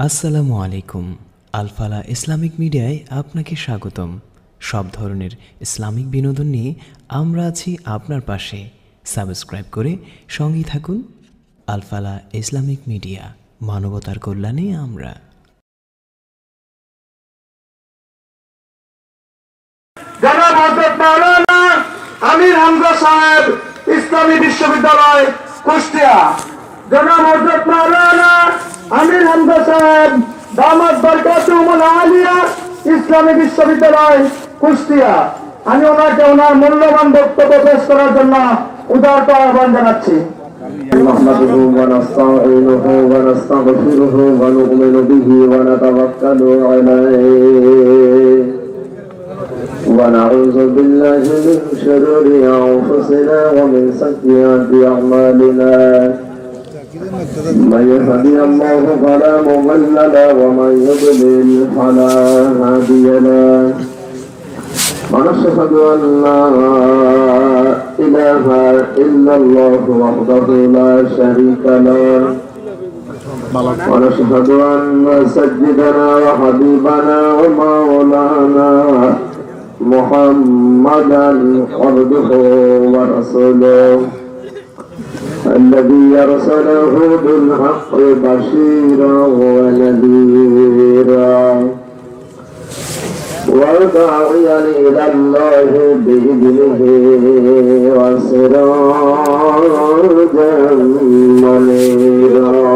আসসালামু আলাইকুম। Al Falah Islamic মিডিয়ায় আপনাকে স্বাগতম। সব ধরনের ইসলামিক বিনোদন নিয়ে আমরা আছি আপনার পাশে। সাবস্ক্রাইব করে সঙ্গী থাকুন। আলফালা ইসলামিক মিডিয়া, মানবতার কল্যাণে আমরা। জনাব হযরত মাওলানা আমির হামজা সাহেব, ইসলামী বিশ্ববিদ্যালয় কুষ্টিয়া। জনাব হযরত মাওলানা আমির হামজা সাহেব, দামাত বরকাতুহুল আলিয়া, ইসলামী বিশ্ববিদ্যালয় কুষ্টিয়া। আমি ওনাকে ওনার মূল্যবান বক্তব্য পেশ করার জন্য উদারত আহ্বান জানাচ্ছি। نحمده ونستعينه ونستغفره ونؤمن به ونتوكل عليه ونعوذ بالله من شرور أنفسنا ومن سيئات أعمالنا من يهدي الله فلا مضل له ومن يضلل فلا هادي له ونشهد أن لا إله إلا الله وحده لا شريك له ونشهد أن سيدنا وحبيبنا ومولانا محمدا عبده ورسوله الذي أرسله بالحق بشيرا ونذيرا وداعيا إلى الله بإذنه وسراجا منيرا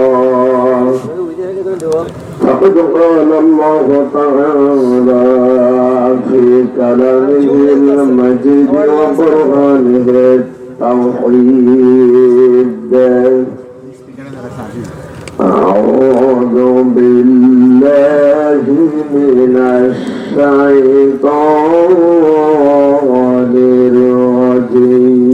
فقد قال الله تعالى في كلامه المجيد وقرآنه التوحيد أعوذ بالله من الشيطان الرجيم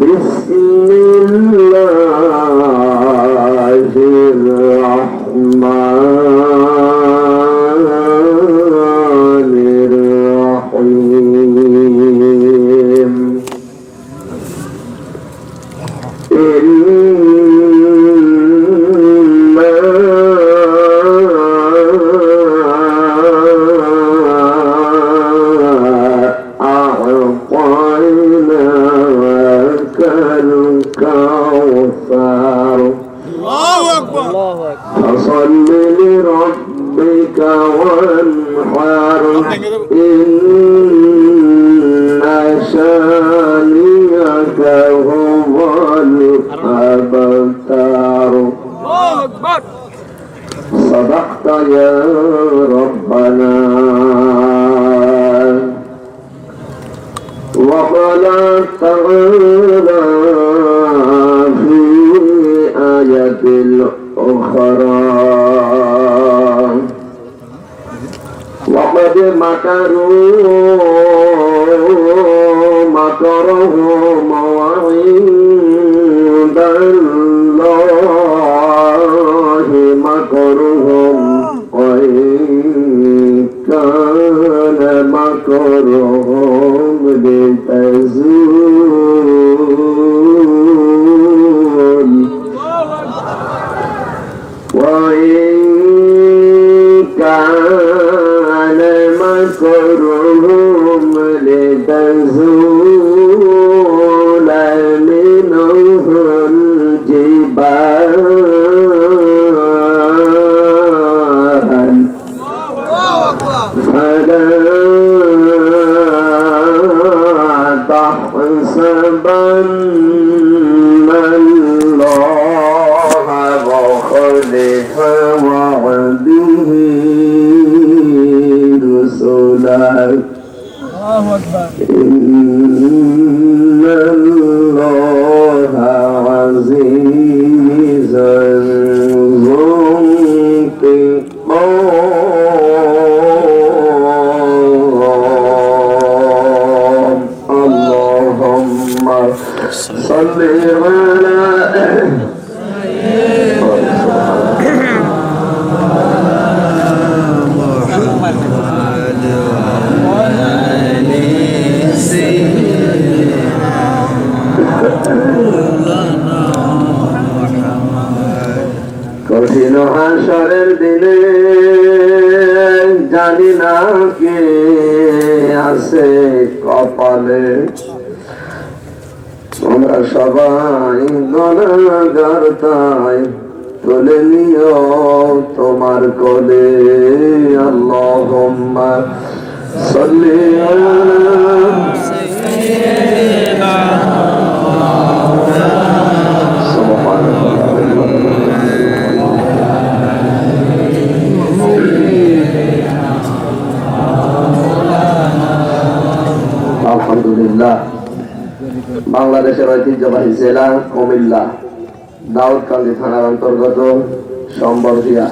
بسم الله الرحمن الرحيم فصل لربك وانحر إن شانئك هو الأبتر صدقت يا ربنا وقال تعالى في آية أخرى وقد مكروا مكرهم وعند الله مكرهم وإن كان مكرهم لتزول وإن كان مكرهم لتزول منه الجبال فلا تحسبن الله مخلف وعده رسله إن الله عزيز কঠিন হাসরের দিনে জানি না কে আছে কপালে, আমরা সবাই গুনাহগার, তাই তুলে নিও তোমার কোলে। আল্লাহুম্মা সাল্লি আলা আলহামদুলিল্লাহ। বাংলাদেশের ঐতিহ্যবাহী জেলা কুমিল্লা, দাউদকান্দি থানার অন্তর্গত সম্বরদিয়া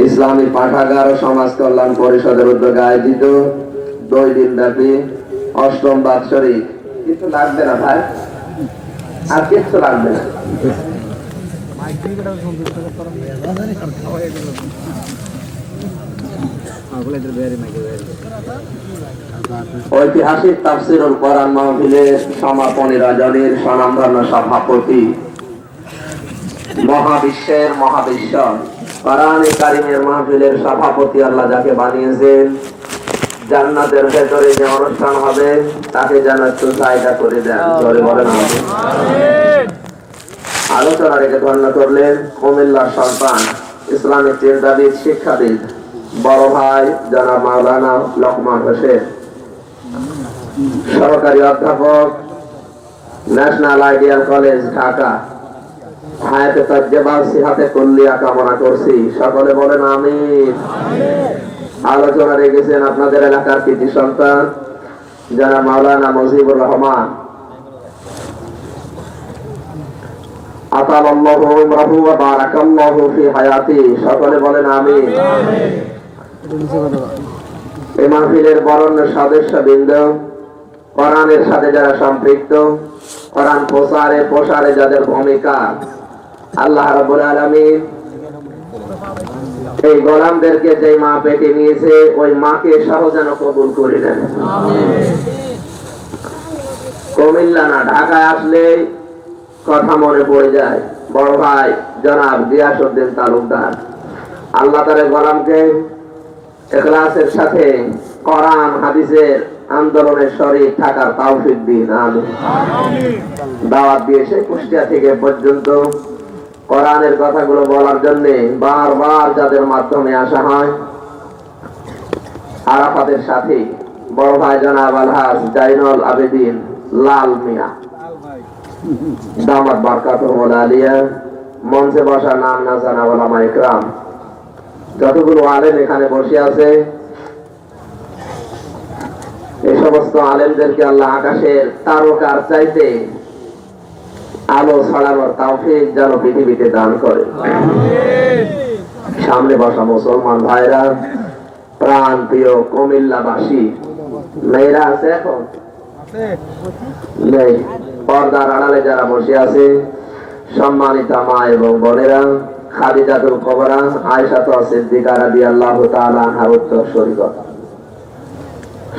ইসলামী পাঠাগার ও সমাজ কল্যাণ পরিষদের উদ্যোগে আয়োজিত 2 দিন ব্যাপী 8ম বাৎসরিক, কিছু লাগবে না ভাই, আর কিছু লাগবে না, ঐতিহাসিক তাফসীরুল কোরআন মাহফিলের সমাপনী রজনীর স্বনামধন্য সভাপতি, মহাবিশ্বের মহাবিশ্ব কোরআনে কারিমের মাহফিলের সভাপতি আল্লাহ যাকে বানিয়েছেন, জান্নাতের ভেতরে যে অনুষ্ঠান হবে তাকে যেন একটু জায়গা করে দেন, জোরে বলেন আমিন। আলোচনা রেখে ধন্য করলেন কুমিল্লার সন্তান, ইসলামিক চিন্তাবিদ, শিক্ষাবিদ, বড় ভাই জনাব মাওলানা লোকমান হোসেন, সহকারী অধ্যাপক, ন্যাশনাল আইডিয়াল কলেজ ঢাকা। হায়াতে তাজ্জেবা সিহাতে কুল্লিয়া কামনা করছি, সকলে বলেন আমিন। আলোচনা রেখেছেন আপনাদের এলাকার কৃতি সন্তান জনাব মাওলানা মুজিবুর রহমান, আতালাল্লাহু উমরাহু ওয়া বারাকাল্লাহু ফি হায়াতি, সকলে বলেন আমিন। এই মাহফিলের বরেণ্য সদস্যবৃন্দ, কোরআনের সাথে যারা সম্পৃক্ত, কোরআন প্রসারে যাদের ভূমিকা, আল্লাহ রাব্বুল আলামিন এই গোলামদেরকে যে মা পেটে নিয়েছে ওই মাকে সহজেন কবুল করে নেন। কুমিল্লা না ঢাকায় আসলে কথা মনে পড়ে যায় বড় ভাই জনাব গিয়াসউদ্দিন তালুকদার। আল্লাহ তার গোলামকে ইখলাসের সাথে কোরআন হাদিসের আন্দোলনের শরীক থাকার তৌফিক দিন, আমিন। দাওয়াত দিয়েছে কুষ্টিয়া থেকে পর্যন্ত কোরআনের কথাগুলো বলার জন্য বারবার যাদের মাধ্যমে আসা হয়, আরাফাতের সাথে বড় ভাই জনাব আলহাজ জাইনুল আবেদিন লাল মিয়া দামাত বারকাতুহুল আলিয়া, মঞ্চে বসা নাম না জানা ওলামা ইকরাম, যতগুলো আলেম এখানে বসে আছে, এই সমস্ত আলেমদেরকে আল্লাহ আকাশের তারকার চাইতে আলো ছড়ানোর তৌফিক যেন পৃথিবীতে দান করে। সামনে বসা মুসলমান ভাইরা, প্রাণ প্রিয় কুমিল্লাবাসী, মেয়েরা আছে এখন নেই, পর্দার আড়ালে যারা বসে আছে, সম্মানিতা মা এবং বোনেরা, খাদিজাতুল কুবরা আয়েশা সিদ্দিকা রাদিয়াল্লাহু তাআলা আনহার উত্তরসূরিগণ,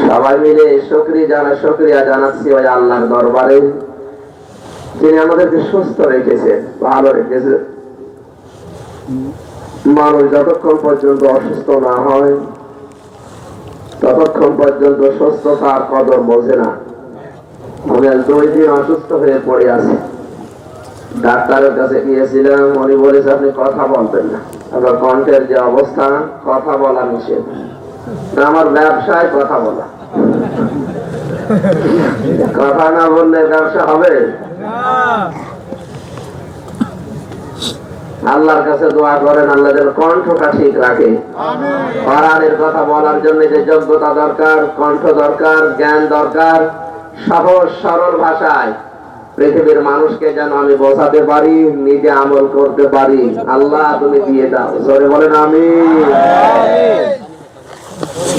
সবাই মিলে শুকরিয়া জানাচ্ছি ওই আল্লাহর দরবারে যিনি আমাদেরকে সুস্থ রেখেছেন, ভালো রেখেছেন। মানুষ যতক্ষণ পর্যন্ত অসুস্থ না হয় ততক্ষণ পর্যন্ত সুস্থতার কদর বোঝে না। আমি 2 দিন অসুস্থ হয়ে পড়ে আছি, ডাক্তারের কাছে গিয়েছিলাম, উনি বলেছে আপনি কথা বলবেন না, আপনার কণ্ঠের যে অবস্থা, কথা বলা নিষেধ। আমার ব্যবসায় কথা বলা, কথা না বললে ব্যবসা হবে? আল্লাহর কাছে দোয়া করেন আল্লাহ যেন কণ্ঠটা ঠিক রাখে। কোরআনের কথা বলার জন্য যে যোগ্যতা দরকার, কণ্ঠ দরকার, জ্ঞান দরকার, সহজ সরল ভাষায় পৃথিবীর মানুষকে যেন আমি বোঝাতে পারি, নিজে আমল করতে পারি, আল্লাহ তুমি দিয়ে দাও, জোরে বলেন আমিন।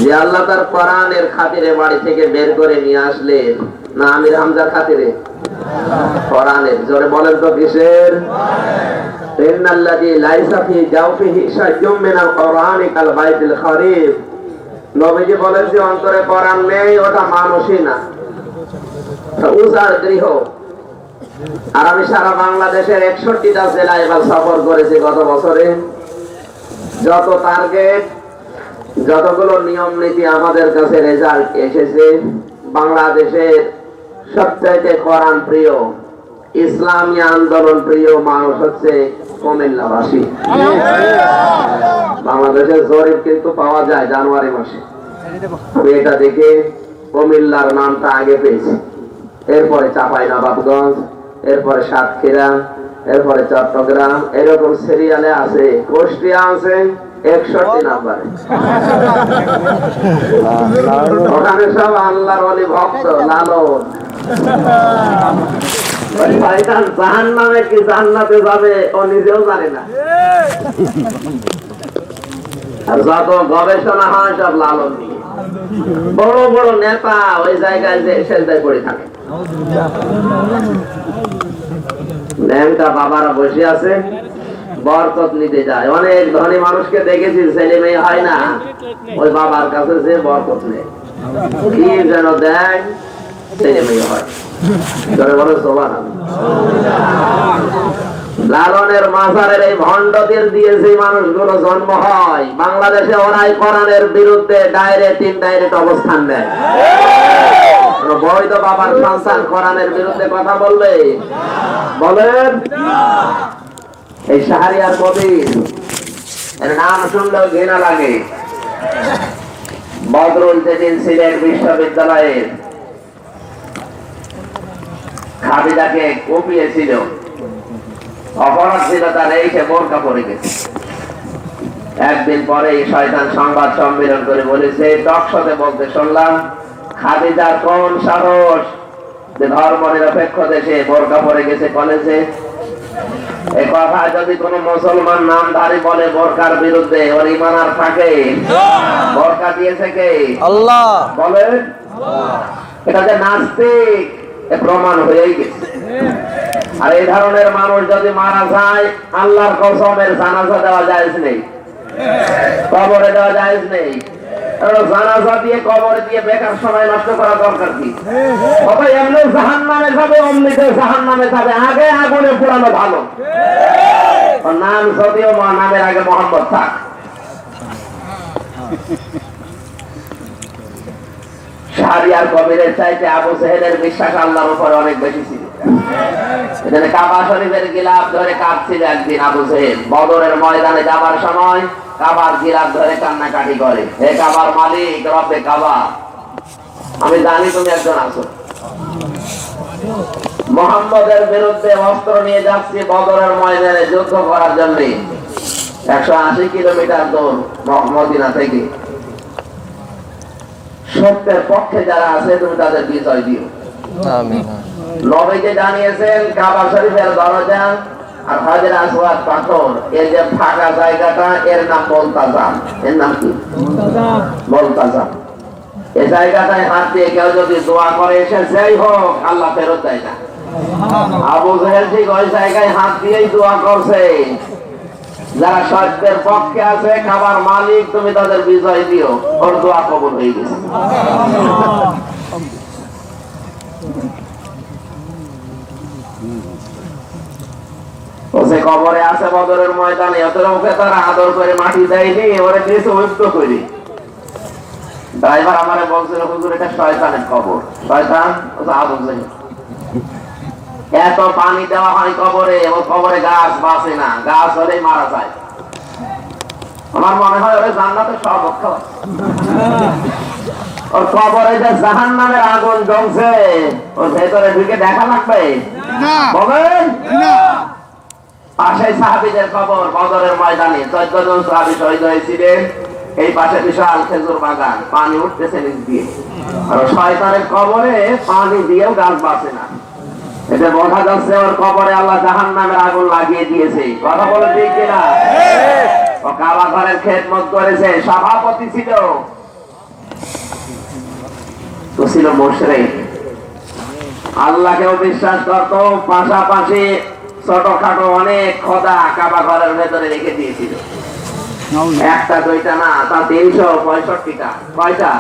যে আল্লাহ তার কোরআনের খাতিরে বাড়ি থেকে বের করে নিয়ে আসলেন, না আমির হামজার খাতিরে? কোরআনের, জোরে বলেন তো কিসের? ইন্নাল্লাযী লাইসা ফি জাওফিহি শাইউম মিনাল কোরআনি কাল বাইতিল খরিব। নবীজি বলেন যে অন্তরে কোরআন নেই ওটা মানুষই না, উজার গৃহ। আর আমি সারা বাংলাদেশের 61টা জেলা এবার সফর করেছি গত বছরে। যত টার্গেট, যতগুলো নিয়ম নীতি আমাদের কাছে রেজাল্ট এসেছে, বাংলাদেশের সবচাইতে কোরআন প্রিয়, ইসলামী আন্দোলন প্রিয় মানুষ হচ্ছে কুমিল্লাবাসী। বাংলাদেশের জরিপ কিন্তু পাওয়া যায় জানুয়ারি মাসে। আমি এটা দেখে কুমিল্লার নামটা আগে পেয়েছি, এরপরে চাঁপাইনবাবগঞ্জ, এরপরে সাতক্ষীরা, এরপরে চট্টগ্রাম, এরকম সিরিয়ালে আছে। কুষ্টিয়া আছে 61 নাম্বারে। ওখানে সব আল্লাহর ওলি ভক্ত লালন। শয়তান জাহান্নামে কি জান্নাতে যাবে ও নিজেও জানে না। আর যত গবেষণা হয় সব লালন নিয়ে। বড় বড় নেতা ওই জায়গায় যে সেজদায় পড়ে থাকে। ন্যাংটা বাবারা বসে আছে, বরকত নিতে যায়। অনেক ধনী মানুষকে দেখেছি ছেলে মেয়ে হয় না, ওই বাবার কাছে যে বরকত নেই, কি যেন দেয়, ছেলে মেয়ে হয়। বলো সুবহানাল্লাহ। লালনের মাজারের এই ভণ্ডদের দিয়ে যে মানুষগুলো জন্ম হয়, বাংলাদেশে ওরাই কোরআনের বিরুদ্ধে ডাইরেক্ট ইনডাইরেক্ট অবস্থান নেয়। বৈধ বাবার সন্তান কোরআনের বিরুদ্ধে কথা বলবে? বলেন। এই শাহরিয়ার কবির, এর নাম শুনলেও ঘৃণা লাগে। বদরুল যেদিন সিলেট বিশ্ববিদ্যালয়ের খাদিজাকে কুপিয়েছিল, অপরাধ ছিল তার এই সে বোরকা পরে গেছে। একদিন পরে শয়তান সংবাদ সম্মেলন করে বলেছে, টকশোতে বলতে শুনলাম, খাদিজার কোন সাহস যে ধর্ম নিরপেক্ষ দেশে বোরকা পরে গেছে কলেজে। এ কথা যদি কোন মুসলমান নামধারী বলে বোরকার বিরুদ্ধে, ওর ঈমান আর থাকে? বোরকা দিয়েছে কে? আল্লাহ। বলেন। এটা যে নাস্তিক, এ প্রমাণ হয়েই গেছে। আর এই ধরনের মানুষ যদি মারা যায়, আল্লাহর কসমের জানাজা দেওয়া জায়েজ নেই, কবরে দেওয়া জায়েজ নেই। জানাজা দিয়ে কবরে দিয়ে বেকার সময় নষ্ট করা দরকার কি? এমনি জাহান্নামে যাবে, অমনিতে জাহান্নামে যাবে, আগে আগুনে পোড়ানো ভালো। নাম যদিও নামের আগে মোহাম্মদ থাক। শাহরিয়ার কবিরের চাইতে আবু জেহেলের বিশ্বাস আল্লাহর উপরে অনেক বেশি ছিল। এখানে কাবা শরীফের গিলাফ ধরে কাঁদছিল একদিন আবু জেহেল। বদরের ময়দানে যাবার সময় কাবার গিলাফ ধরে কান্নাকাটি করে, হে কাবার মালিক, রব্বে কাবা, আমি জানি তুমি একজন আছো। মুহাম্মদের বিরুদ্ধে অস্ত্র নিয়ে যাচ্ছি বদরের ময়দানে যুদ্ধ করার জন্য। 180 কিলোমিটার দূর মদিনা থেকে। সত্যের পক্ষে যারা আছে তুমি তাদের বিজয় দিও। নবীকে জানিয়েছেন কাবা শরীফের দরজা আর হাজরে আসওয়াদ পাথর, এই যে ফাঁকা জায়গাটা, এর নাম মুলতাজাম। এর নাম কি? মুলতাজাম। এই জায়গাটায় হাত দিয়ে কেউ যদি দোয়া করে, এসে যেই হোক, আল্লাহ ফেরত দেয় না। আবু জেহেল ঠিক ওই জায়গায় হাত দিয়েই দোয়া করছে, যারা সত্যের পক্ষে আছে, কাবার মালিক তুমি তাদের বিজয় দিও। ওর দোয়া কবুল হয়ে গেছে। সে কবরে আছে বদরের ময়দানে, ওকে তারা আদর করে মাটি দেয়নি, ওরে দিয়েছে উইপ্ত করে। ড্রাইভার আমারে বলছিল, হুজুর এটা শয়তানের কবর। শয়তান আবু জেহেল। এত পানি দেওয়া হয় কবরে, ও কবরে গাছ বাঁচে না, গাছ হলেই মারা যায়। আমার মনে হয় ওরে জান্নাতে সর্বক্ষ। ওর কবরে যে জাহান্নামের আগুন জ্বলছে, ওর ভেতরে ঢুকে দেখা লাগবে? বলেন। পাশে সাহাবীদের কবর বদরের ময়দানে 14 জন সাহাবী শহীদ হয়েছিলেন। এই পাশে বিশাল খেজুর বাগান, পানি উঠতেছে নিচ দিয়ে। আর শয়তানের কবরে পানি দিয়েও গাছ বাঁচে না। এটা বোঝা যাচ্ছে ওর কবরে আল্লাহ জাহান্নামের আগুন লাগিয়ে দিয়েছে। কথা বলে ঠিক কিনা? ও কাবা ঘরের খেদমত করেছে, সভাপতি ছিল, তো ছিল মুশরিক। আল্লাহকেও বিশ্বাস করত, পাশাপাশি ছোটখাটো অনেক খোদা কাবা ঘরের ভেতরে রেখে দিয়েছিল। একটা দুইটা না, তা 365টা। কয়টা?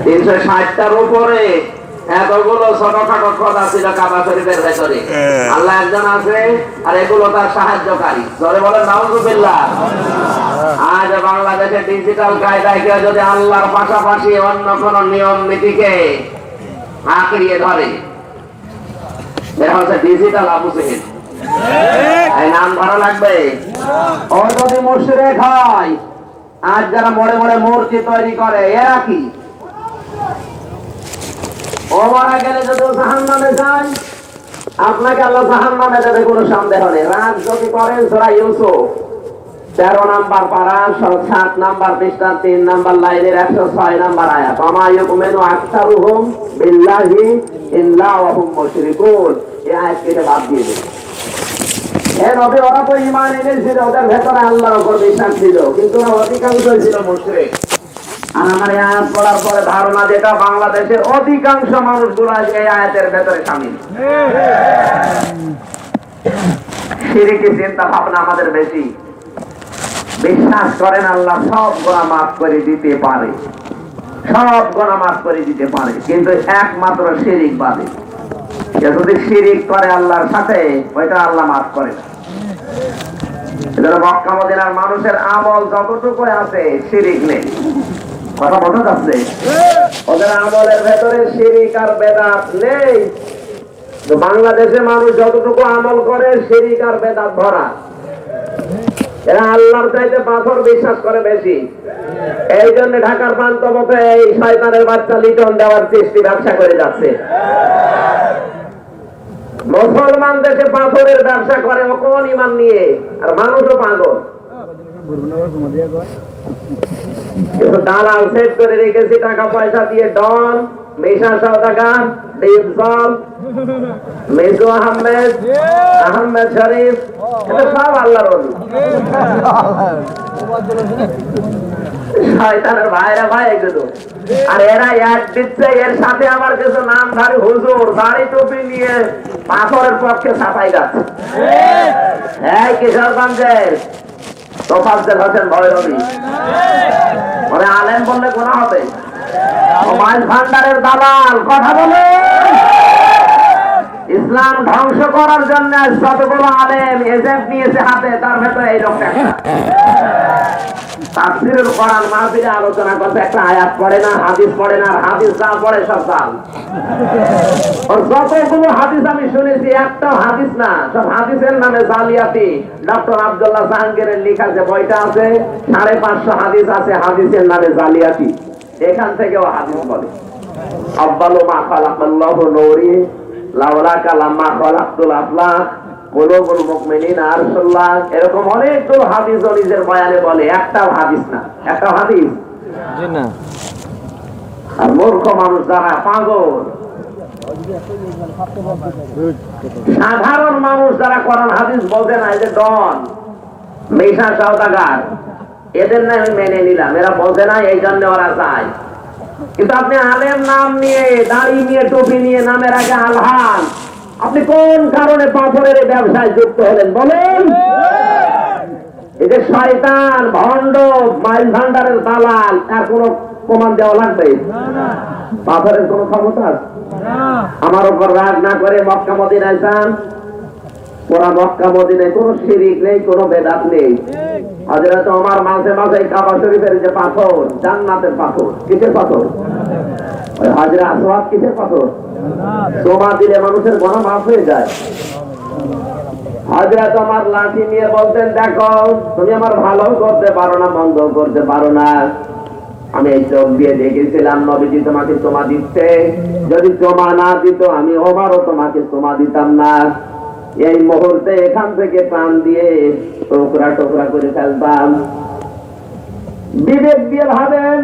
360টার উপরে এতগুলো ছোটখাটো কথা ছিল কাবা শরীফের ভেতরে। আল্লাহ একজন আছে আর এগুলো তার সাহায্যকারী। জোরে বলেন নাউযুবিল্লাহ। আজ বাংলাদেশে ডিজিটাল কায়দায় কেউ যদি আল্লাহর পাশাপাশি অন্য কোন নিয়ম নীতিকে আঁকড়িয়ে ধরে, এটা হচ্ছে ডিজিটাল আবু জেহেল। এই নাম ধরা লাগবে। ও যদি মুশরিক হয়, আজ যারা মরে মরে মূর্তি তৈরি করে, এরা কি? ও মারা গেলে যদি জাহান্নামে যায়, আপনাকে আল্লাহ জাহান্নামে দেবে, কোনো সন্দেহ নেই। রাজ যদি করেন সূরা ইউসুফ 13 নাম্বার পারা 7 নাম্বার পৃষ্ঠা 3 নাম্বার লাইনের 106 নাম্বার আয়াত, আমা ইউমিনু আকসারুহুম বিল্লাহি ইল্লা ওয়া হুম মুশরিকুন। এই আয়াত কেটে বাদ দিয়ে দিন। এর নবী ওরা তো ঈমান এনেছিল, ওদের ভেতরে আল্লাহর উপর বিশ্বাস ছিল, কিন্তু ওরা অধিকাংশই ছিল মুশরিক। আর আমার এই আয়াত পড়ার পরে ধারণা যেটা, বাংলাদেশের অধিকাংশ মানুষগুলো এই আয়াতের ভেতরে শামিল। শিরকি চিন্তা ভাবনা আমাদের বেশি। বিশ্বাস করেন আল্লাহ সব গুনাহ মাফ করে দিতে পারে, সব গুনাহ মাফ করে দিতে পারে, কিন্তু একমাত্র শিরিক বাদে। কেউ যদি শিরিক করে আল্লাহর সাথে, ওইটা আল্লাহ মাফ করে না। এজন্য মক্কা মদিনার মানুষের আমল যতটুকু আছে, শিরিক নেই। কথা বোঝা যাচ্ছে? ওদের আমলের ভেতরে শিরিক আর বেদাত নেই। তো বাংলাদেশে মানুষ যতটুকু আমল করে, শিরিক আর বেদাত ভরা। এরা আল্লাহর চাইতে পাথর বিশ্বাস করে বেশি। এই জন্য ঢাকার প্রান্তপথে এই শয়তানের বাচ্চা লিটন দেওয়ার সৃষ্টি ব্যবসা করে যাচ্ছে। মুসলমান দেশে পাথরের ব্যবসা করে কোন ঈমান নিয়ে, আর মানুষও পাগল। কিন্তু দালাল সেট করে রেখেছি টাকা পয়সা দিয়ে, ডন, মিশা সওদাগর, ডিপজল, মিজু আহমেদ, আহমেদ শরীফ, এটা সব আল্লাহর ওলি। শয়তানের ভাইরা ভাই এগুলো। আর এরা এক দিচ্ছে, এর সাথে আমার কিছু নামধারী হুজুর দাড়ি টুপি নিয়ে পাথরের পক্ষে ছাপাই যাচ্ছে। এই কিশোরগঞ্জের তোফাজ্জল হোসেন ভৈরবী, ওরে আলেম বললে গুনাহ হবে। মাইল ভান্ডারের দালাল, কথা বলে। ইসলাম ধ্বংস করার জন্য যতগুলো আলেম এজেন্ট নিয়েছে হাতে, তার ভেতরে এই লোকটা তাফসীরুল কোরআন মাহফিলে আলোচনা করতে একটা আয়াত পড়ে না, হাদিস পড়ে না, আর হাদিস যা পড়ে সব জাল। ওর যতগুলো হাদিস আমি শুনেছি, একটাও হাদিস না, সব হাদিসের নামে জালিয়াতি। ডক্টর আব্দুল্লাহ জাহাঙ্গীরের লেখা যে বইটা আছে, 550 হাদিস আছে হাদিসের নামে জালিয়াতি। এখান থেকে ও হাদিস বলে। আব্বালু মা খালাকাল্লাহু নূরি লাওলাকা লাম্মা খালাকতুল আফলাক কুলুবুল মুমিনিনা আরশুল্লাহ, এরকম অনেকগুলো হাদিস নিজের বয়ানে বলে, একটাও হাদিস না, একটাও হাদিস জি না। আর মূর্খ মানুষ যারা পাগল, সাধারণ মানুষ যারা কোরআন হাদিস বলতে না, এই যে ডন, মিশা সওদাগর, এদের না আমি মেনে নিলাম, এরা বলতে না, এই জন্য ওরা চায়। কিন্তু আপনি আলেম নাম নিয়ে, দাড়ি নিয়ে, টুপি নিয়ে, নামের আগে আলহান, আপনি কোন কারণে পাথরের ব্যবসায় যুক্ত হলেন বলেন? এই যে শয়তান, ভণ্ড, মাইল ভান্ডারের দালাল, তার কোন প্রমাণ দেওয়া লাগবে? পাথরের কোন ক্ষমতা আছে? আমার উপর রাগ না করে মক্কা মদিনায় যান। পুরা মক্কা মদিনায় কোন শিরিক নেই, কোন বেদাত নেই। হযরত ওমর মাঝে মাঝে কাবা শরীফের যে পাথর, জান্নাতের পাথর, কিসের পাথর? ওই হাজরে আসওয়াদ কিসের পাথর? তোমা দিলে মানুষের গুনাহ মাফ হয়ে যায়। হযরত ওমর লাঠি নিয়ে বলতেন, দেখো তুমি আমার ভালো করতে পারো না, মন্দ করতে পারো না, আমি এই চোখ দিয়ে দেখেছিলাম নবীজি তোমাকে তোমা দিচ্ছে, যদি তোমা না দিত আমি ওমরও তোমাকে তোমা দিতাম না। এই মুহূর্তে এখান থেকে প্রাণ দিয়ে টুকরা টুকরা করে ফেলতাম। বিবেক দিয়ে ভাবেন,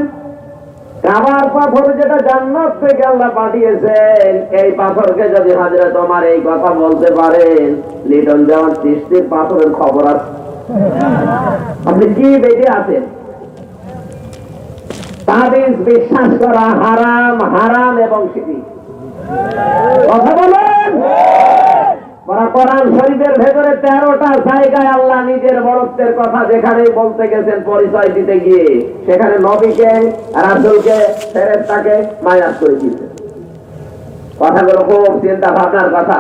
কাবার পাথর যেটা জান্নাত থেকে আল্লাহ পাঠিয়েছেন, এই পাথরকে যদি হযরত ওমর এই কথা বলতে পারেন, লিটন দেওয়ান সৃষ্টির পাথরের খবর আছে? আপনি কি বেঁচে আছেন? হাদিস বিশ্বাস করা হারাম, হারাম এবং শিরক। কথা বলেন। কোরআন শরীফের ভেতরে 13টা জায়গায় আল্লাহ নিজের বড়ত্বের কথা যেখানেই বলতে গেছেন পরিচয় দিতে গিয়ে, সেখানে নবীকে, রাসূলকে, ফেরেশতাকে মায়াত করে দিয়েছেন। কথাগুলো খুব চিন্তা ভাবনার কথা।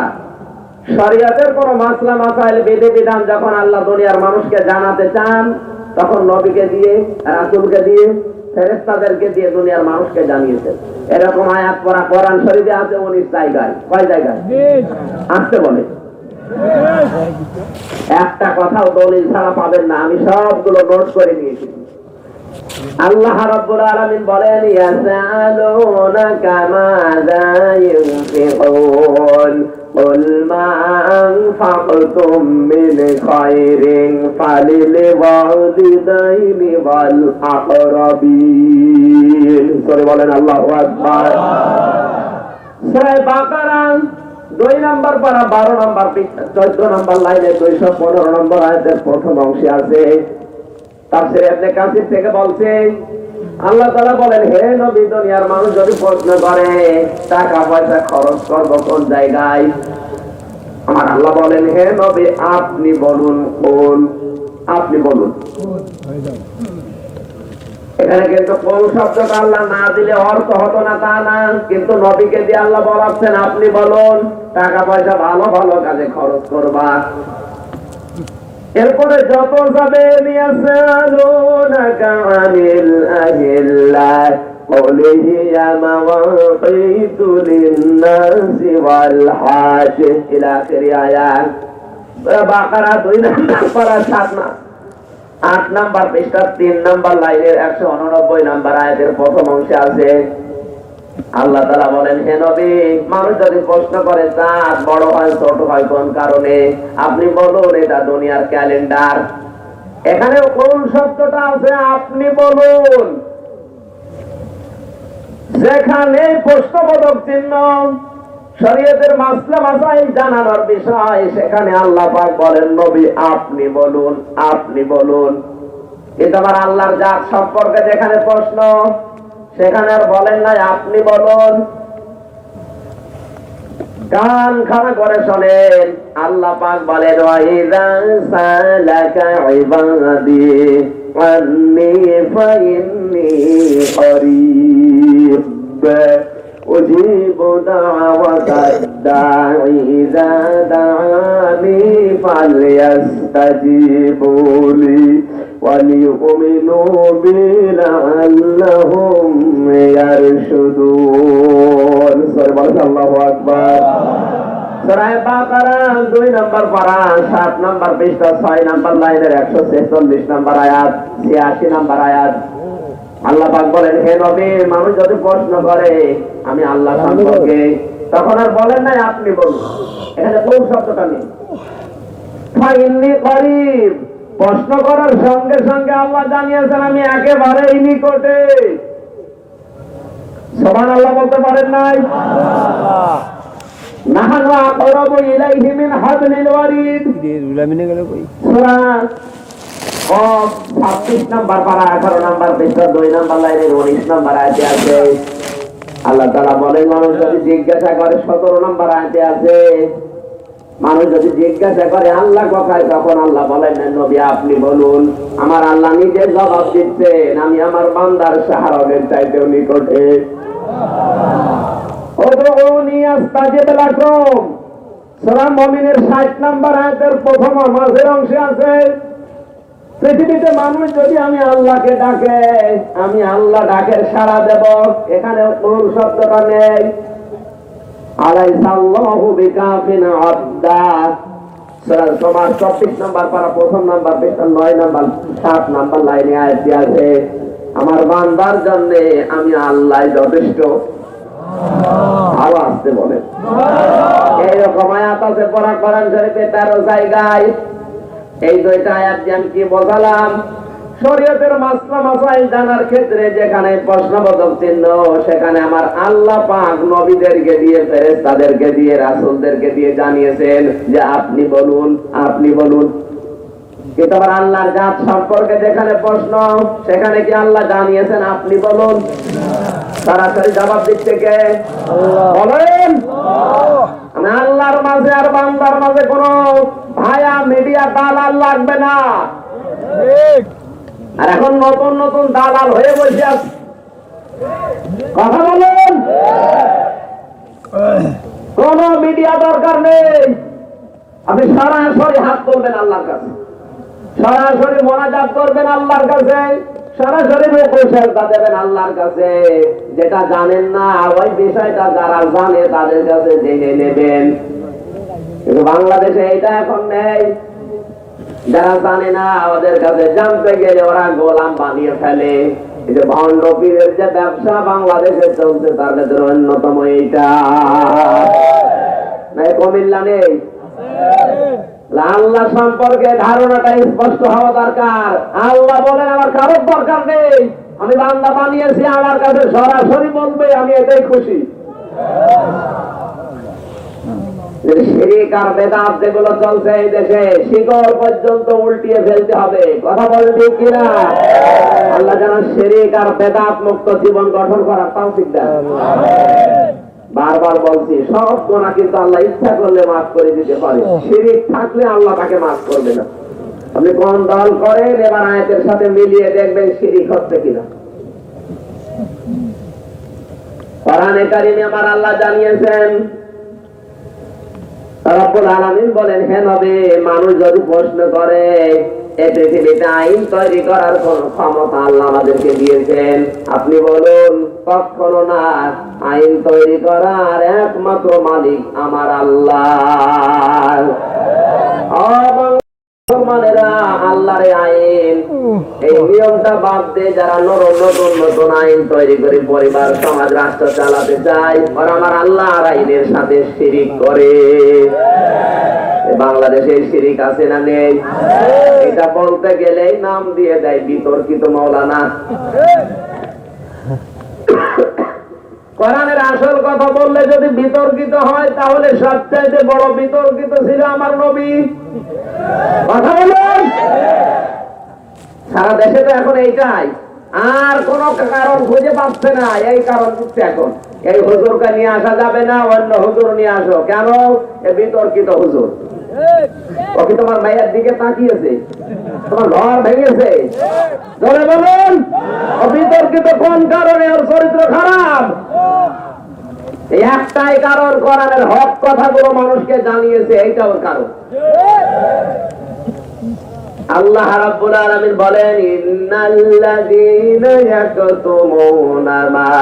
শরীয়তের কোন মাসলা মাসাইল বিধি বিধান যখন আল্লাহ দুনিয়ার মানুষকে জানাতে চান, তখন নবীকে দিয়ে, রাসূলকে দিয়ে, ফেরেশতাদেরকে দিয়ে দুনিয়ার মানুষকে জানিয়েছেন। এরকম আয়াত পড়া কোরআন শরীফে আছে 19 জায়গায়। কয় জায়গায়? আসতে বলে একটা কথাও দলিল ছাড়া পাবেন না। আমি সবগুলো নোট করে নিয়েছি। আল্লাহ রাব্বুল আলামিন বলেন, ইয়াসআলুনাকা মাযা ইউনফিকুন কুল মা আনফাকতুম মিন খায়রিন ফালিল ওয়ালিদাইনি ওয়াল আকরাবিন। সরে বলেন আল্লাহু আকবার। সূরা বাকারা 2 নম্বর পারা 12 নম্বর পৃষ্ঠা 14 নম্বর লাইনে 215 নম্বর আয়াতের প্রথম অংশে আছে। তাফসীরে ইবনে কাসির থেকে বলছে, আল্লাহ তাআলা বলেন, হে নবী, দুনিয়ার মানুষ যদি প্রশ্ন করে টাকা পয়সা খরচ করব কোন জায়গায়, আমার আল্লাহ বলেন, হে নবী আপনি বলুন কোন। আপনি বলুন। এখানে কিন্তু কোন শব্দটা আল্লাহ না দিলে অর্থ হতো না তা না, কিন্তু নবীকে দিয়ে আল্লাহ বলাচ্ছেন আপনি বলুন টাকা পয়সা ভালো ভালো কাজে খরচ করবা। এরপরে যত যাবে ইয়াসালুনাকা আনিল আহিল্লাহ কুল হিয়া মাওয়াকিতু লিন-নাসি ওয়াল হাজ ইলা আখিরি আয়াত। বাকারা 2 নম্বর পারা 8 নম্বর পৃষ্ঠা 3 নম্বর লাইনের 189 নম্বর আয়াতের প্রথম অংশে আছে। আল্লাহ তাআলা বলেন, হে নবী, মানুষ যদি প্রশ্ন করে চাঁদ বড় হয় ছোট হয় কোন কারণে, আপনি বলুন এটা দুনিয়ার ক্যালেন্ডার। এখানে কোন শব্দটা আছে আপনি বলুন। যেখানে প্রশ্নবোধক চিহ্ন, শরীয়তের মাসলা মাসাইল জানানোর বিষয়, সেখানে আল্লাহ পাক বলেন নবী আপনি বলুন, আপনি বলুন। কিন্তু আমার আল্লাহর জাত সম্পর্কে যেখানে প্রশ্ন, সেখানে আর বলেন নাই আপনি বলুন। কান খাড়া করে শোনেন, আল্লাহ পাক বলেন, ওয়াইযা সালাকা ইবাদি আন্নী ফাইন্নী করিব উজিবু দাওয়াতাদ দাঈ ইযা দাআনি ফালইস্তাজিবু লি ওয়ালিউমিনু বি লাআল্লাহুম ইয়ারশুদুন। সূরা বলেন আল্লাহু আকবার। সূরা বাকারা 2 নম্বর পারা 7 নম্বর পৃষ্ঠা 6 নম্বর লাইনের 146 নম্বর আয়াত 86 নম্বর আয়াত। আল্লাহ পাক বলেন, হে নবী, মানুষ যদি প্রশ্ন করে আমি আল্লাহ সম্পর্কে, তখন আর বলেন নাই আপনি বলুন। এখানে কোন শব্দটা নেই। ফাইন্নী করিব, প্রশ্ন করার সঙ্গে সঙ্গে আল্লাহ জানিয়েছেন আমি একেবারেই নিকটে। সুবহানাল্লাহ বলতে পারেন নাই? নাহানু আকরাবু ইলাইহি মিন হাবলিল ওয়ারিদ। সূরা 26 নম্বর পারা 18 নম্বর পৃষ্ঠা 2 নম্বর লাইনের 19 নম্বর আয়াতে আছে। আল্লাহ তাআলা বলেন, মানুষ যদি জিজ্ঞাসা করে 17 নম্বর আয়াতে আছে, মানুষ যদি জিজ্ঞাসা করে আল্লাহ কোথায়, তখন আল্লাহ বলেন নবী আপনি বলুন। আমার আল্লাহ নিজে জবাব দিচ্ছেন, আমি আমার বান্দার সাহায্যের চাইতেও নিকটে। উদউনি আস্তাজিব লাকুম। সূরা মুমিনের 60 নম্বর আয়াতের প্রথম মাঝের অংশে আছে, পৃথিবীতে মানুষ যদি আমি আল্লাহকে ডাকে, আমি আল্লাহ ডাকের সাড়া দেব। এখানে কোন শব্দটা নেই। আলাইসাল্লাহু বিকাফিন আবদা। সূরা জুমার 24 নম্বর পারা প্রথম নম্বর পৃষ্ঠা 9 নম্বর 7 নম্বর লাইনে আয়াত আছে, আমার বান্দার জন্য আমি আল্লাহ যথেষ্ট। আওয়াজ আসতে বলেন। এইরকম আয়াত আছে পড়া কোরআন শরীফে 13 জায়গায়। এই 2টা আয়াত আমি কি বোঝালাম? শরীয়তের মাসলা মাসাইল জানার ক্ষেত্রে যেখানে প্রশ্নবোধক চিহ্ন, সেখানে আমার আল্লাহ পাক নবীদেরকে দিয়ে, ফেরেশতাদেরকে দিয়ে, রাসূলদেরকে দিয়ে জানিয়েছেন যে আপনি বলুন, আপনি বলুন। কিন্তু আবার আল্লাহর জাত সম্পর্কে যেখানে প্রশ্ন, সেখানে কি আল্লাহ জানিয়েছেন আপনি বলুন? সরাসরি জবাব দিচ্ছে কে? বলেন। আমি আল্লাহর মাঝে আর বান্দার মাঝে কোনো ভায়া মিডিয়া দালাল লাগবে না। আর এখন নতুন নতুন দালাল হয়ে বসে আছে। কথা বলেন। কোন মিডিয়া দরকার নেই, আপনি সরাসরি হাত তুলবেন আল্লাহর কাছে, সরাসরি মোনাজাত করবেন আল্লাহর কাছে, সরাসরি সেজদা দেবেন আল্লাহর কাছে। যেটা জানেন না ওই বিষয়টা যারা জানে তাদের কাছে জেনে নেবেন। কিন্তু বাংলাদেশে এটা এখন নেই। যারা জানে না ওদের কাছে জানতে গেলে ওরা গোলাম বানিয়ে ফেলে। এই যে ভণ্ড পীরের যে ব্যবসা বাংলাদেশে চলছে তার ভেতরে অন্যতম এইটা। কুমিল্লা নেই, আল্লাহ সম্পর্কে ধারণাটা স্পষ্ট হওয়া দরকার। আল্লাহ বলেন আমার কারোর দরকার নেই, আমি বান্দা বানিয়েছি, আমার কাছে সরাসরি বলবে, আমি এটাই খুশি। শিরক আর বেদাত যেগুলো চলছে এই দেশে শিকড় পর্যন্ত উল্টিয়ে ফেলতে হবে। কথা বলেন ঠিক কিনা? আল্লাহ যেন শিরক আর বেদাত মুক্ত জীবন গঠন করার তৌফিক দেন। বারবার বলছি সব গুনাহ কিন্তু আল্লাহ ইচ্ছা করলে মাফ করে দিতে পারে, শিরক থাকলে আল্লাহ তাকে মাফ করবে না। আপনি কোন দল করেন এবার আয়াতের সাথে মিলিয়ে দেখবেন শিরক হচ্ছে কিনা। কোরআনে কারিমে আমার আল্লাহ জানিয়েছেন, রব্বুল আলামিন বলেন, হে নবী, মানুষ যদি প্রশ্ন করে এই পৃথিবীতে আইন তৈরি করার কোন ক্ষমতা আল্লাহ আমাদেরকে দিয়েছেন, আপনি বলুন কখনো না। আইন তৈরি করার একমাত্র মালিক আমার আল্লাহ। মুসলমানেরা আল্লাহর আইন এই নিয়মটা বাদ দিয়ে যারা নতুন নতুন আইন তৈরি করে পরিবার সমাজ রাষ্ট্র চালাতে চায়, ওরা আমার আল্লাহর আইনের সাথে শিরিক করে। বাংলাদেশে শিরিক আছে না নেই? এটা বলতে গেলে নাম দিয়ে দেয় বিতর্কিত মাওলানা। কোরআনের আসল কথা বললে যদি বিতর্কিত হয় তাহলে সবচাইতে বড় বিতর্কিত ছিল আমার নবী। কথা বলুন, সারা দেশে তো এখন এইটাই, আর কোন কারণ খুঁজে পাচ্ছে না। এই কারণ হচ্ছে এখন এই হুজুরকে নিয়ে আসা যাবে না, অন্য হুজুর নিয়ে আসো। কেন? এ বিতর্কিত হুজুর। ও কি তোমার মায়ের দিকে তাকিয়েছে? তোমার ঘর ভেঙেছে? জোরে বলুন, বিতর্কিত কোন কারণে? ওর চরিত্র খারাপ। এই একটাই কারণ, কোরআনের হক কথাগুলো মানুষকে জানিয়েছে, এইটা ওর কারণ। আল্লাহ রাব্বুল আলামিন বলেন, ইন্নাল্লাযীনা ইয়াকতুমুনা মা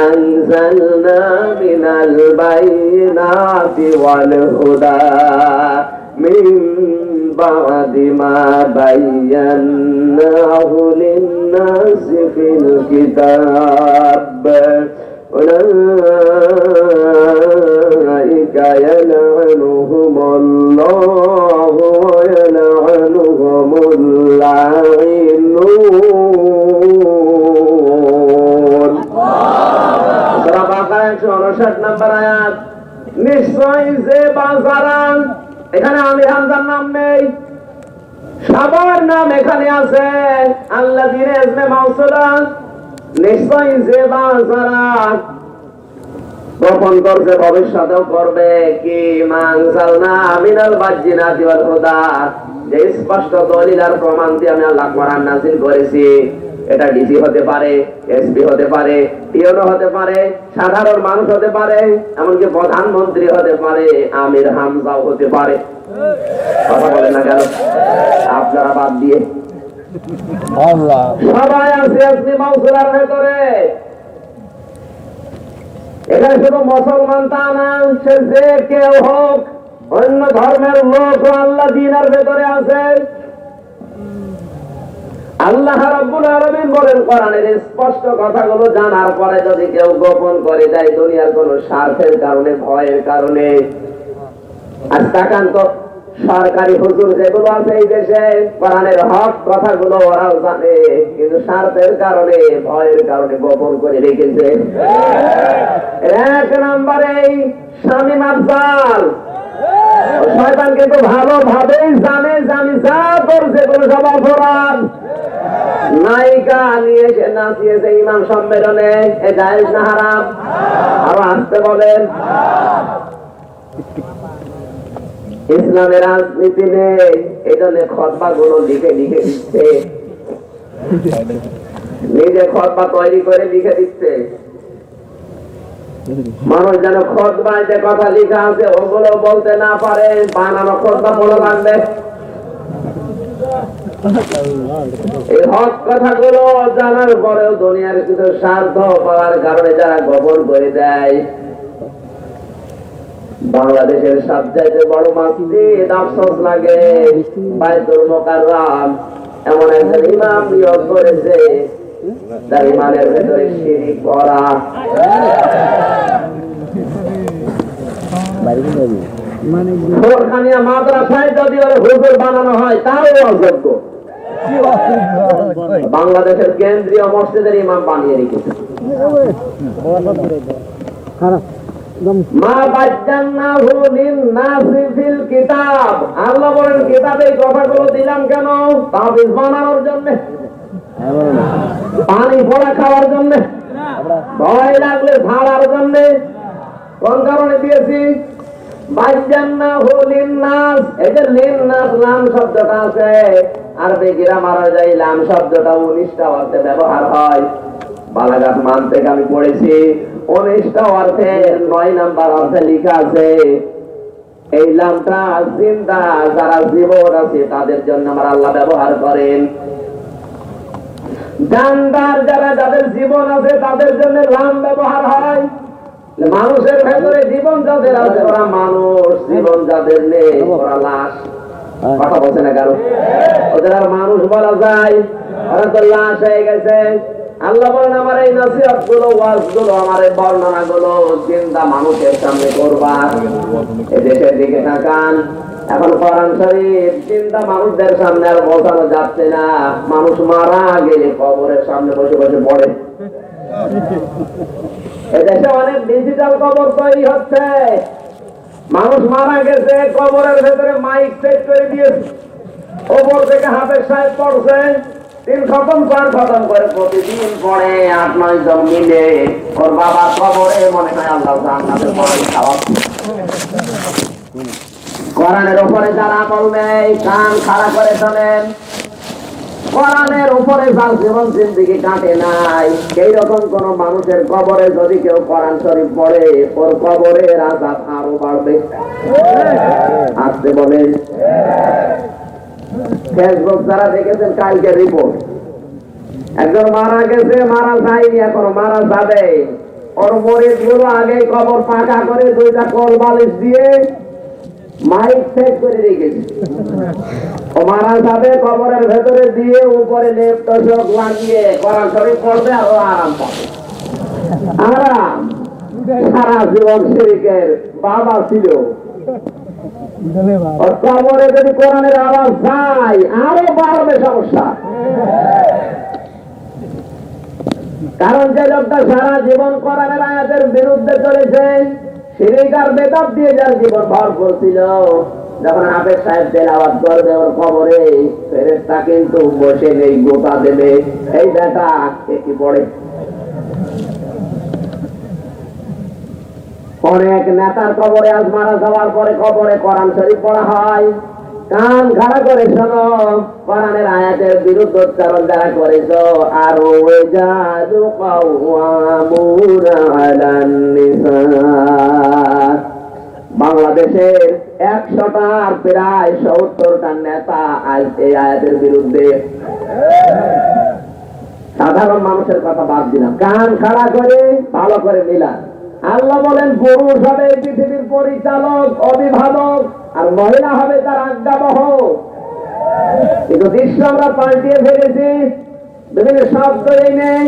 আনজালনা মিনাল বাইয়িনাতি ওয়াল হুদা মিন বা'দি মা বায়্যানাহু লিন-নাসি ফিল কিতাব উলাইকা ইয়ালআনুহুমুল্লাহু ওয়া ইয়ালআনুহুমুল লাঈনুন। সূরা বাকারা 159 নম্বর আয়াত। নিশ্চয় যে বাজারান, এখানে আমির হামজার নাম নেই, সবার নাম এখানে আছে। আল্লাযীনা ইসমে মাউসুলা, নিশ্চয় যে বাজারান গোপন করছে ভবিষ্যতেও করবে কি মানসালনা মিনাল বাজ্জিনাতি ওয়াল হুদা, যে স্পষ্ট দলিল আর প্রমাণ দিয়ে আমি আল্লাহ কোরআন নাযিল করেছি। এটা ডিসি হতে পারে, এসপি হতে পারে, টিওনো হতে পারে, সাধারণ মানুষ হতে পারে, এমনকি প্রধানমন্ত্রী হতে পারে, আমির হামজাও হতে পারে। কথা বলেন না কেন আপনারা? বাদ দিয়ে সবাই আছে আসমি মাউসুলার ভেতরে। এখানে শুধু মুসলমান তা না, সে যে কেউ হোক, অন্য ধর্মের লোক আল্লাহ দ্বীনের ভেতরে আছে। আল্লাহ রাব্বুল আলামিন বলেন কোরআনের স্পষ্ট কথাগুলো জানার পরে যদি কেউ গোপন করে দেয় দুনিয়ার কোন স্বার্থের কারণে, ভয়ের কারণে। আজ তাকান তো, সরকারি হুজুর যেগুলো আছে এই দেশে, কোরআনের হক কথাগুলো ওরাও জানে, কিন্তু স্বার্থের কারণে, ভয়ের কারণে গোপন করে রেখেছে। এক নম্বরে শামীম আফজাল শয়তান কিন্তু ভালোভাবেই জানে যে আমি যা করছে কোনো সব অপরাধ। নায়িকা নিয়ে এসে নাচিয়েছে ইমাম সম্মেলনে, এ জায়েজ না হারাম? আরো আসতে বলেন। ইসলামের রাজনীতি নেই, এই জন্য খতবা গুলো লিখে লিখে দিচ্ছে, নিজে খতবা তৈরি করে লিখে দিচ্ছে। মানুষ যেন খুতবায় যে কথা লেখা আছে ওগুলো বলতে না পারে, বানানো খুতবা বলা লাগবে। এই হক কথাগুলো জানার পরেও দুনিয়ার কিছু স্বার্থ পাওয়ার কারণে যারা গোপন করে দেয়। বাংলাদেশের সবচাইতে বড় মসজিদ আফসোস লাগে বাইতুল মুকাররম এমন একজন ইমাম নিয়োগ করেছে যার ইমানের ভেতরে শিরক করা। ফোরখানিয়া মাদ্রাসায় যদি ওরা হুজুর বানানো হয় তাও অযোগ্য। বাংলাদেশের কেন্দ্রীয় মসজিদের ইমাম বানিয়ে রেখেছে। মা বাজ্জানাহু লিন-নাসি ফিল কিতাব, আল্লাহ বলেন কিতাবে এই কথাগুলো দিলাম কেন? তাবিজ বানানোর জন্য, পানি পড়া খাওয়ার জন্য, ভয় লাগলে ঝাড়ার জন্য। কোন কারণে দিয়েছি? বাজ্জানাহু লিন-নাস, এই যে লিন-নাস লাম শব্দটা আছে আরবি গ্রামারে যাই লাম শব্দটা 19টা অর্থে ব্যবহার হয়। বালাগাত মান থেকে আমি পড়েছি 19টা অর্থে 9 নাম্বার অর্থে লেখা আছে এই লামটা জিন্দা যারা জীবন আছে তাদের জন্য আমার আল্লাহ ব্যবহার করেন। জানদার যারা যাদের জীবন আছে তাদের জন্য লাম ব্যবহার হয়। মানুষের ভেতরে জীবন যাদের আছে ওরা মানুষ, জীবন যাদের নেই ওরা লাশ। কথা বলছে না কারো? ওদের আর মানুষ বলা যায়? ওরা তো লাশ হয়ে গেছে। আল্লাহ বলেন আমার এই নসিহত গুলো, ওয়াজ গুলো, আমার এই বর্ণনা গুলো জিন্দা মানুষের সামনে করবা। এই দেশের দিকে তাকান, এখন কোরআন শরীফ জিন্দা মানুষদের সামনে আর বসানো যাচ্ছে না। মানুষ মারা গেলে কবরের সামনে বসে বসে পড়ে। এদেশে অনেক ডিজিটাল কবর তৈরি হচ্ছে। মানুষ মারা গেছে, কবরের ভেতরে মাইক সেট করে দিয়েছে, ওপর থেকে হাফেজ সাহেব পড়ছে, 3 খতম 4 খতম করে প্রতিদিন পড়ে 8-9 জন মিলে। ওর বাবা কবরে মনে হয় আল্লাহ জান্নাতের পরে খাওয়াচ্ছে। কোরআনের উপরে যারা আমল নেই কান খাড়া করে শোনেন। কোরআনের উপরে যার জীবন জিন্দেগি কাটে নাই, এই রকম কোন মানুষের কবরে যদি কেউ কোরআন শরীফ পড়ে ওর কবরের আযাব আরো বাড়বে। আসতে বলেন। ফেসবুক যারা দেখেছেন কালকে রিপোর্ট, একজন মারা গেছে, মারা যায়নি এখনো, মারা যাবে। ওর মরিচ গুলো আগে কবর পাকা করে 2টা কল বালিশ দিয়ে মাইক সেট করে রেখেছে। ও মারা যাবে, কবরের ভেতরে দিয়ে উপরে লেপ তোষক লাগিয়ে কোরআন শরীফ পড়বে আর আরাম পাবে। আরাম। সারা জীবন শিরকের বাবা ছিল। কবরে যদি কোরআনের আওয়াজ যায় আরো বাড়বে সমস্যা। কারণ যে লোকটা সারা জীবন কোরআনের আয়াতের বিরুদ্ধে চলেছে, শিরক আর বেদাত দিয়ে যার জীবন ভরপুর ছিল, যখন হাফেজ সাহেব তেলাওয়াত করবে ওর কবরে ফেরেশতা কিন্তু বসে নেই, গোটা দেবে, এই বেটা কি পড়ে। অনেক নেতার কবরে আজ মারা যাওয়ার পরে কবরে কোরআন শরীফ পড়া হয়। কান খাড়া করে শোনো, কোরআনের আয়াতের বিরুদ্ধে উচ্চারণ যারা করেছো আর ওয়াজাদু কাওয়ামুনা আলান নিসা, বাংলাদেশের 100টার প্রায় 70টা নেতা আজ এই আয়াতের বিরুদ্ধে। সাধারণ মানুষের কথা বাদ দিলাম, কান খাড়া করে ভালো করে মিলান। আল্লাহ বলেন পুরুষ হবে পৃথিবীর পরিচালক অভিভাবক আর মহিলা হবে তার আজ্ঞাবহ। কিন্তু দৃশ্য আমরা পাল্টিয়ে ফেলেছি, বিভিন্ন শব্দ নেই।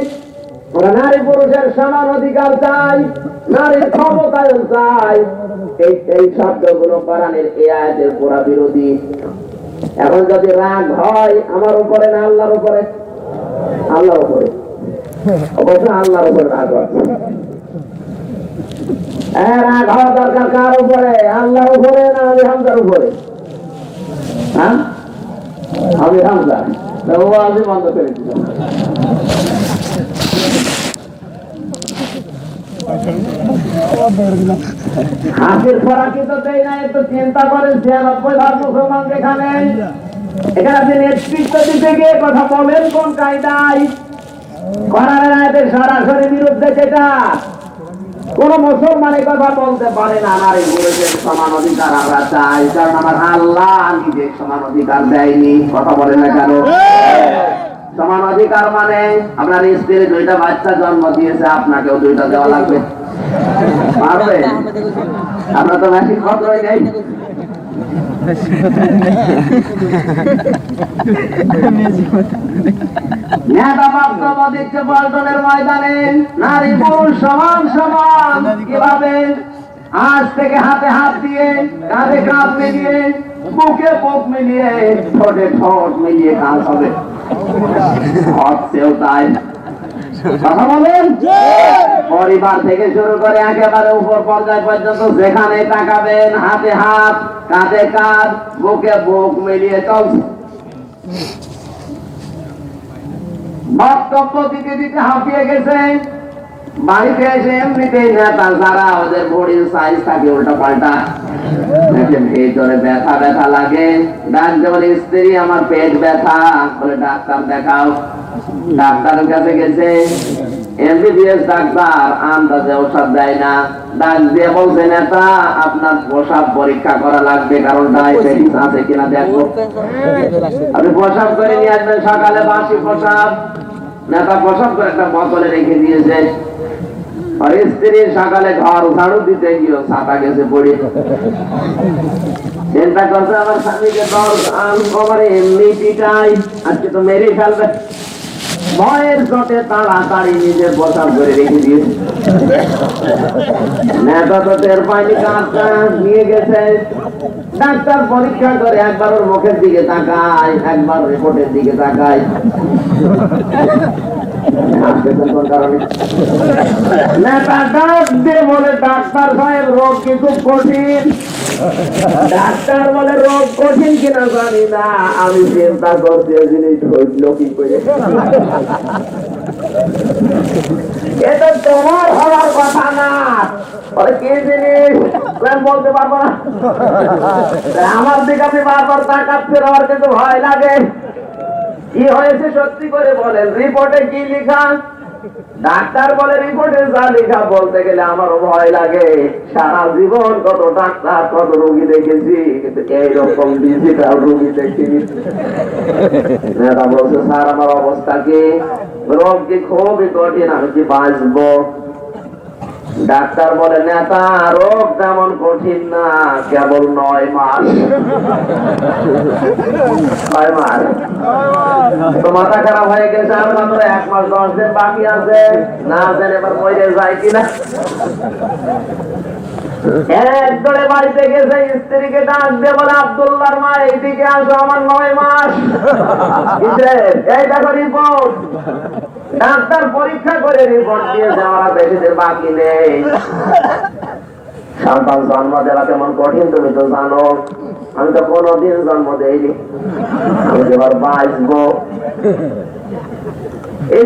ওরা নারী পুরুষের সমান অধিকার চাই, নারীর ক্ষমতায়ন চাই। এই শব্দগুলো কোরআনের এই আয়াতের পুরা বিরোধী। এখন যদি রাগ হয় আমার উপরে না আল্লাহর উপরে? আল্লাহর উপরে। অবশ্য আল্লাহর উপরে রাগ হয়। রাগ হওয়া দরকার কার উপরে? আল্লাহর উপরে না আমি হামজার উপরে? হ্যাঁ, আমি হামজা। আমি বন্ধ করে দিলাম। হাসির খোরাকি তো দেয় না, একটু চিন্তা করেন 96 মুসলমান যেখানে, এখানে আপনি নেতৃত্ব দিতে গিয়ে কথা বলেন কোন কায়দায়? কোরআনের আয়াতের সরাসরি বিরুদ্ধে যেটা কোন মুসলমানের কথা বলতে পারে না নারী পুরুষের সমান অধিকার আমরা চাই, কারণ আমার আল্লাহ নিজে সমান অধিকার দেয়নি। কথা বলে না কেন? সমান অধিকার মানে আপনার স্ত্রী 2টা বাচ্চা জন্ম দিয়েছে, আপনাকেও 2টা দেওয়া লাগবে, পারবে? আমরা তো মেশিন পত্রই নেই। নেতা বক্তব্য দিচ্ছে পল্টনের ময়দানে, নারী পুরুষ সমান সমান। কিভাবে? আজ থেকে হাতে হাত দিয়ে, কাঁধে কাঁধ মিলিয়ে, বুকে বুক মিলিয়ে, ঠোঁটে ঠোঁট মিলিয়ে কাজ হবে। হচ্ছেও তাই। কথা বলেন। পরিবার থেকে শুরু করে একেবারে উপর পর্যায় পর্যন্ত যেখানে তাকাবেন, হাতে হাত, কাঁধে কাঁধ, বুকে বুক মিলিয়ে চলছে। বক্তব্য দিতে দিতে হাঁপিয়ে গেছে। বাড়িতে এসে এমনিতেই নেতা যারা ওদের বডির সাইজ থাকে উল্টা পাল্টা, ভেতরে ব্যথা ব্যথা লাগে। ডাকতে বলে স্ত্রী আমার পেট ব্যথা, বলে ডাক্তার দেখাও। ডাক্তারের কাছে গেছে, এমবিবিএস ডাক্তার আন্দাজে ওষুধ দেয় না। ডাক দিয়ে বলছে নেতা আপনার প্রসাব পরীক্ষা করা লাগবে, কারণ ডায়াবেটিস আছে কিনা দেখো। আপনি প্রসাব করে নিয়ে আসবেন, সকালে বাসি প্রসাব। নেতা প্রসাব করে একটা বোতলে রেখে দিয়েছে। আর স্ত্রী সকালে ঘর ঝাড়ু দিতে গিয়ে ছাতা গেছে পড়ে। চিন্তা করছে আমার স্বামীকে আমার এমনি পিটাই, আজকে তো মেরে ফেলবে। ভয়ের চোটে তাড়াতাড়ি নিজের প্রসাব করে রেখে দিয়েছে। নেতা তো টের পায়নি, কাঁচটা নিয়ে গেছে। ডাক্তার পরীক্ষা করে একবার ওর মুখের দিকে তাকায়, একবার রিপোর্টের দিকে তাকায়। নেতা ডাক দিয়ে বলে ডাক্তার সাহেব রোগ কি খুব কঠিন? ডাক্তার বলে রোগ কঠিন কিনা জানি না, আমি চিন্তা করছি জিনিস হইল কি করে। এটা তোমার হওয়ার কথা না। কি জিনিস বলতে পারবো না। আমার দিকে আপনি বারবার তাকাচ্ছেন, আমার কিন্তু ভয় লাগে। কি হয়েছে সত্যি করে বলেন, রিপোর্টে কি লেখা? ডাক্তার বলে রিপোর্টে যা লেখা বলতে গেলে আমারও ভয় লাগে। সারা জীবন কত ডাক্তার কত রোগী দেখেছি, কিন্তু এইরকম ডিজিটাল রোগী দেখিনি। বলছে স্যার আমার অবস্থা কি? রোগ কি খুবই কঠিন, আমি কি বাঁচবো? ডাক্তার বলে নেতা রোগ তেমন কঠিন না, কেবল 9 মাস। 9 মাস তো মাথা খারাপ হয়ে গেছে, আর মাত্র 1 মাস 10 দিন বাকি আছে। না জানি এবার মরে যায় কিনা। একদলে বাড়িতে গেছে, স্ত্রীকে ডাক দিয়ে বলে আব্দুল্লাহর মা এইদিকে আসো, আমার 9 মাস। এই দেখো রিপোর্ট। ডাক্তার পরীক্ষা করে রিপোর্ট দিয়েছে আমার বেশি দিন বাকি নেই। সন্তান জন্ম দেওয়া কেমন কঠিন তুমি তো জানো, আমি তো কোনোদিন জন্ম দেইনি, আমি এবার বাঁচবো।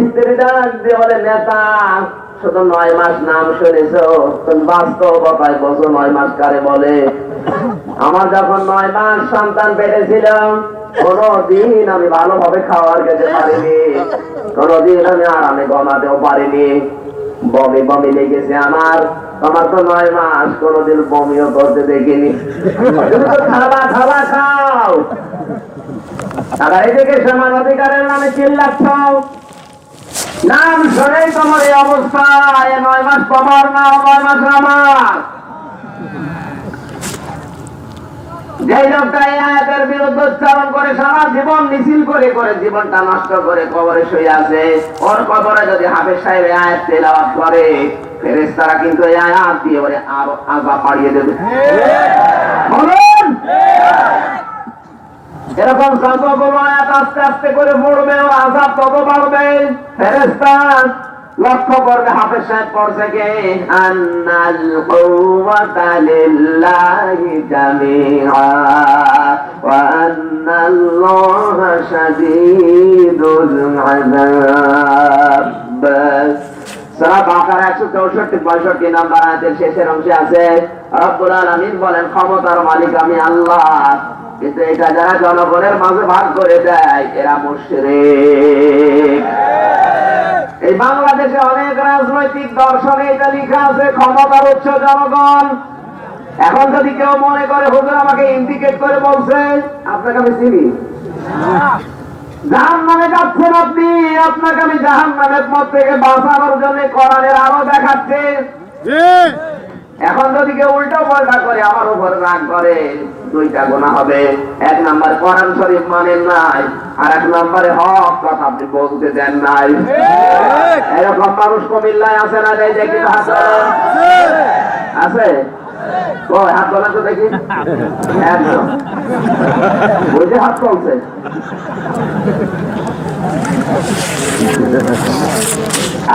স্ত্রী ডাক দিয়ে বলে নেতা শুধু 9 মাস নাম শুনেছ, তুমি বাস্তবতায় বছর 9 মাস কারে বলে? আমার যখন 9 মাস সন্তান পেটে ছিল, কোনদিন আমি ভালোভাবে খাওয়ার খেতে পারিনি, কোনদিন আমি আরামে ঘুমাতেও পারিনি। বমি বমি লেগেছে আমার। তোমার তো 9 মাস, কোনদিন বমিও করতে দেখিনি। তুমি তো খাবা খাবা খাও, তারা এদিকে সমান অধিকারের নামে চিল্লাচ্ছ। নাম শুনেই তোমার এই অবস্থা। 9 মাস তোমার না, 9 মাস আমার। যে লোকটা এই আয়াতের বিরুদ্ধে উচ্চারণ করে সারা জীবন মিছিল করে করে জীবনটা নষ্ট করে কবরে শুয়ে আছে, ওর কবরে যদি হাফেজ সাহেব এই আয়াত তেলাওয়াত করে, ফেরেশতারা কিন্তু এই আয়াত দিয়ে বলে আরো আযাব বাড়িয়ে দেবে। বলুন এরকম যতগুলো আয়াত আস্তে আস্তে করে পড়বে, ওর আযাব তত বাড়বে। ফেরেশতা লক্ষ্য করবে হাফেজ সাহেব পড়ছে কে আন্নাল কুওয়াতা লিল্লাহি জামিআ ওয়া আন্নাল্লাহা শাদীদুল আযাব। সূরা বাকারা 164-65 নম্বর আয়াতের শেষের অংশে আছে রব্বুল আলামিন বলেন ক্ষমতার মালিক আমি আল্লাহ, কিন্তু এটা যারা জনগণের মাঝে ভাগ করে দেয় এরা মুশরিক। এই বাংলাদেশে অনেক রাজনৈতিক দর্শনে এটা লেখা আছে ক্ষমতার উৎস জনগণ। এখন যদি কেউ মনে করে হুজুর আমাকে ইন্ডিকেট করে বলছে, আপনাকে আমি চিনি, জাহান্নামে যাচ্ছেন আপনি, আপনাকে আমি জাহান্নামের পথ থেকে বাঁচানোর জন্য কোরআনের আলো দেখাচ্ছে। এখন যদি কেউ উল্টো পাল্টা করে আমার উপর রাগ করে, দুইটা গুনাহ হবে। এক নম্বরে কোরআন শরীফ মানেন নাই, আর এক নম্বরে হক কথা আপনি বলতে দেন নাই। এরকম মানুষ কুমিল্লায় আছে না? দেখি হাত আছে, ওই হাত তোলা তো দেখি, একদম বুঝে হাত চলছে।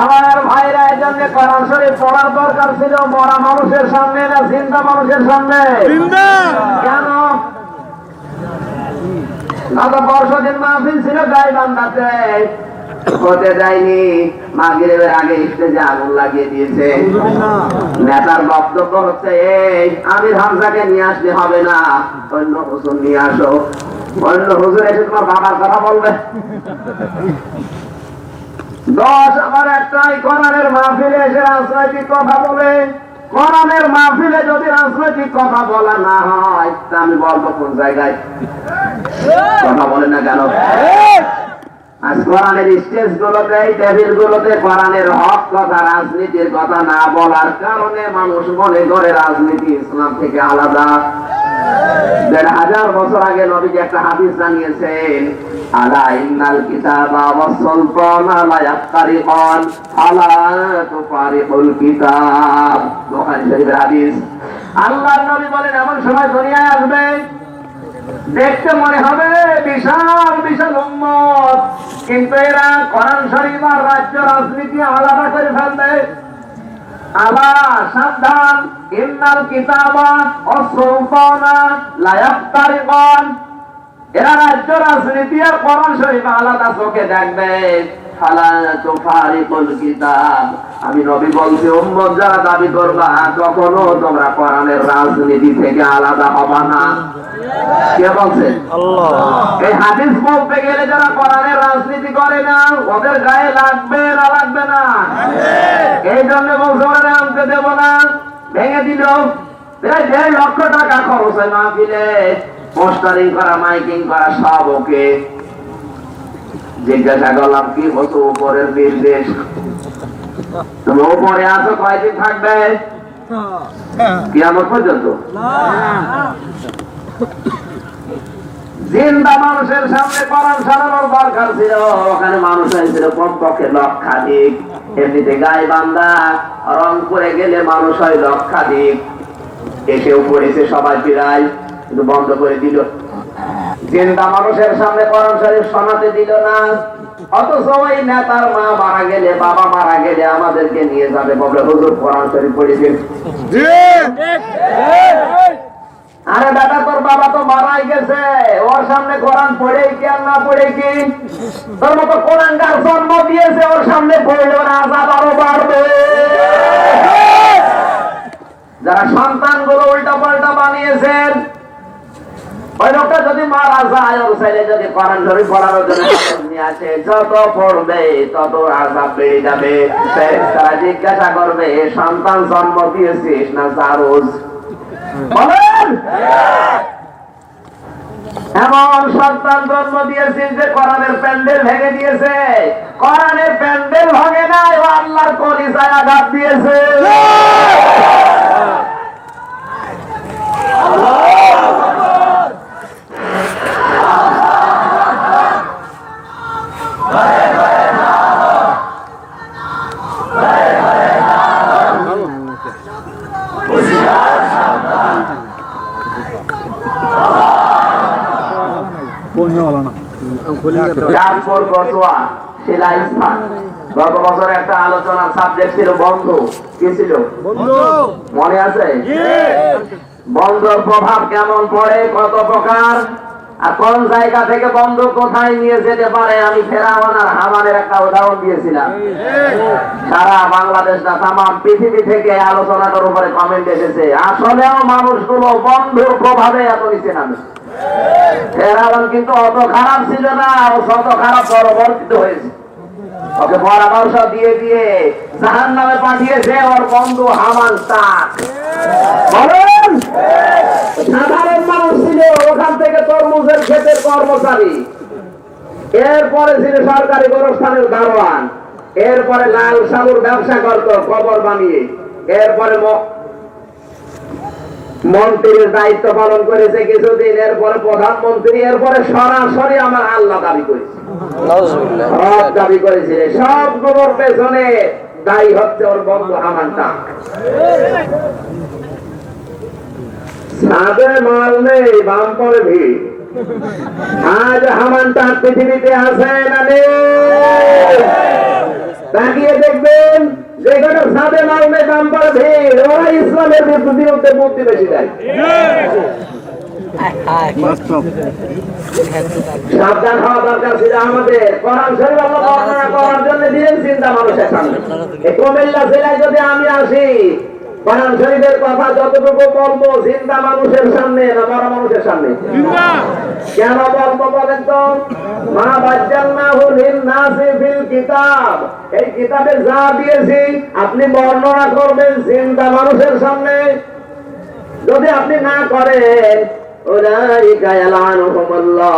আমার ভাইরা এই জন্য কোরআন শরীফ পড়ার দরকার ছিল মরা মানুষের সামনে না জিন্দা মানুষের সামনে? কেন? গত পরশুদিন মাহফিল ছিল গাইবান্ধাতে, হতে যায়নি, মাগরিবের আগে স্টেজে আগুন লাগিয়ে দিয়েছে। নেতার বক্তব্য হচ্ছে এই আমির হামজাকে নিয়ে আসতে হবে না, অন্য হুজুর নিয়ে আসো। অন্য হুজুর এসে তোমার বাবার কথা বলবে। দোষ আমার একটাই, কোরআনের মাহফিলে এসে রাজনৈতিক কথা বলে। কোরআনের মাহফিলে যদি রাজনৈতিক কথা বলা না হয়, তা আমি বলবো কোন জায়গায় কথা বলে না কেন? আজ কোরআনের স্টেজ গুলোতে, টেবিল গুলোতে কোরআনের হক কথা, রাজনীতির কথা না বলার কারণে মানুষ মনে করে রাজনীতি ইসলাম থেকে আলাদা। ১৫০০ বছর আগে নবীজি একটা হাদিস জানিয়েছেন, আলা ইন্নাল কিতাবা ওয়াস সুলতানা লা ইয়াফতারিকান আলা তুফারিকুল কিতাব। বুখারী শরীফের হাদিস। আল্লাহর নবী বলেন এমন সময় দুনিয়ায় আসবে, দেখতে মনে হবে বিশাল বিশাল উম্মত, কিন্তু এরা কোরআন শরীফ আর রাজ্য রাজনীতি আলাদা করে ফেলবে। আলা সাবধান, ইন্নাল কিতাবা ওয়াস সুলতানা লা ইয়াফতারিকান, এরা রাজ্য রাজনীতি আর কোরআন শরীফ আলাদা চোখে দেখবে। ফালা তুফারিকুল কিতাব, আমি নবী বলছি উম্মত যারা দাবি করবা, কখনো তোমরা কোরআনের রাজনীতি থেকে আলাদা হবা না। কে বলছে? আল্লাহ। এই হাদিস বলতে গেলে যারা কোরআনের রাজনীতি করে না, ওদের গায়ে লাগবে না লাগবে না? এই জন্য বলছে ওরা আনতে দেব না, ভেঙে দিল। 1.5 লক্ষ টাকা খরচ হয় মাহফিলে, পোস্টারিং করা, মাইকিং করা, সব ওকে। জিজ্ঞাসা করলাম কি হতো উপরের নির্দেশ, তুমি উপরে আছো কয়দিন থাকবে? কিয়ামত পর্যন্ত। জিন্দা মানুষের সামনে কোরআন শোনানোর দরকার ছিল, ওখানে মানুষ হয়েছিল কমপক্ষে লক্ষাধিক। এমনিতে গাইবান্ধা রংপুরে গেলে মানুষ হয় লক্ষাধিক, এসেও পড়েছে সবাই প্রায়, কিন্তু বন্ধ করে দিল। জিন্দা মানুষের সামনে কোরআন শরীফ শোনাতে দিল না। অথচ ওই নেতার মা মারা গেলে, বাবা মারা গেলে আমাদেরকে নিয়ে যাবে, বলে হুজুর কোরআন শরীফ পড়েছেন। আরে দাদা তোর বাবা তো মারাই গেছে, ওর সামনে কোরআন পড়েই কি আর না পড়ে কি? তোর মতো কোরআনকার জন্ম দিয়েছে, ওর সামনে পড়লে ওর আযাব আরো বাড়বে। যারা সন্তান গুলো উল্টা পাল্টা বানিয়েছেন, ওই লোকটা যদি মারা যায়, ওর ছেলে যদি কোরআন শরীফ পড়ানোর জন্য নিয়ে আসে, যত পড়বে তত আযাব বেড়ে যাবে। তারা জিজ্ঞাসা করবে সন্তান জন্ম দিয়েছিস না জারুজ? বলেন, এমন সন্তান জন্ম দিয়েছিস যে কোরআনের প্যান্ডেল ভেঙে দিয়েছে। কোরআনের প্যান্ডেল ভাঙে নাই, ও আল্লাহর কলিজায় আঘাত দিয়েছে। গত বছর একটা আলোচনার সাবজেক্ট ছিল বন্ধ। কি ছিল? মনে আছে? বন্ধর প্রভাব কেমন পড়ে, কত প্রকার, আর কোন জায়গা থেকে বন্ধ কোথায় নিয়ে যেতে পারে। আমি ফেরাউন আর হামানের একটা উদাহরণ দিয়েছিলাম। সারা বাংলাদেশ না, তাম পৃথিবী থেকে আলোচনাটার উপরে কমেন্ট এসেছে, আসলেও মানুষগুলো বন্ধুর প্রভাবে এত নিচে নামে। ফেরাউন কিন্তু অত খারাপ ছিল না, ও শত খারাপ পরবর্তীত হয়েছে। ওকে পরামর্শ দিয়ে দিয়ে জাহান্নামে পাঠিয়েছে ওর বন্ধু হামান তাক। বলেন, সাধারণ মানুষ ছিল, ওখান থেকে তরমুজের ক্ষেতের কর্মচারী, এরপরে ছিল সরকারি গোরস্থানের দারোয়ান, এরপরে লাল সাবুর ব্যবসা করত কবর বানিয়ে, এরপরে মন্ত্রীর দায়িত্ব পালন করেছে কিছুদিন, এরপরে প্রধানমন্ত্রী, এরপরে সরাসরি আমার আল্লাহ দাবি করেছে, সব দাবি করেছিল। সব খবর পেছনে দায়ী হচ্ছে ওর বন্ধু হামান তাক। সাদে মাল নেই, বাম পরে ভিড়। আজ হামান তাক পৃথিবীতে আছে না নেই? তাকিয়ে দেখবেন যেখানে সাদে মাল নেই, বাম পরে ভিড়, ওরা ইসলামের বিরুদ্ধে মুক্তি বেশি দেয়। সাবধান হওয়া দরকার ছিল আমাদের। কোরআন শরীফ আল্লাহ বর্ণনা করার জন্য দিলেন চিন্তা মানুষের সামনে। এই কুমিল্লা জেলায় যদি আমি আসি, কোরআন শরীফের কথা যতটুকু বলবো চিন্তা মানুষের সামনে না বড় মানুষের সামনে? কেন বলবো বলেন তো? মা বাজ্জালনাহু লিন-নাসি ফিল কিতাব, এই কিতাবে যা দিয়েছি আপনি বর্ণনা করবেন চিন্তা মানুষের সামনে। যদি আপনি না করেন, উলাইকা ইয়ালানুহুমুল্লাহ,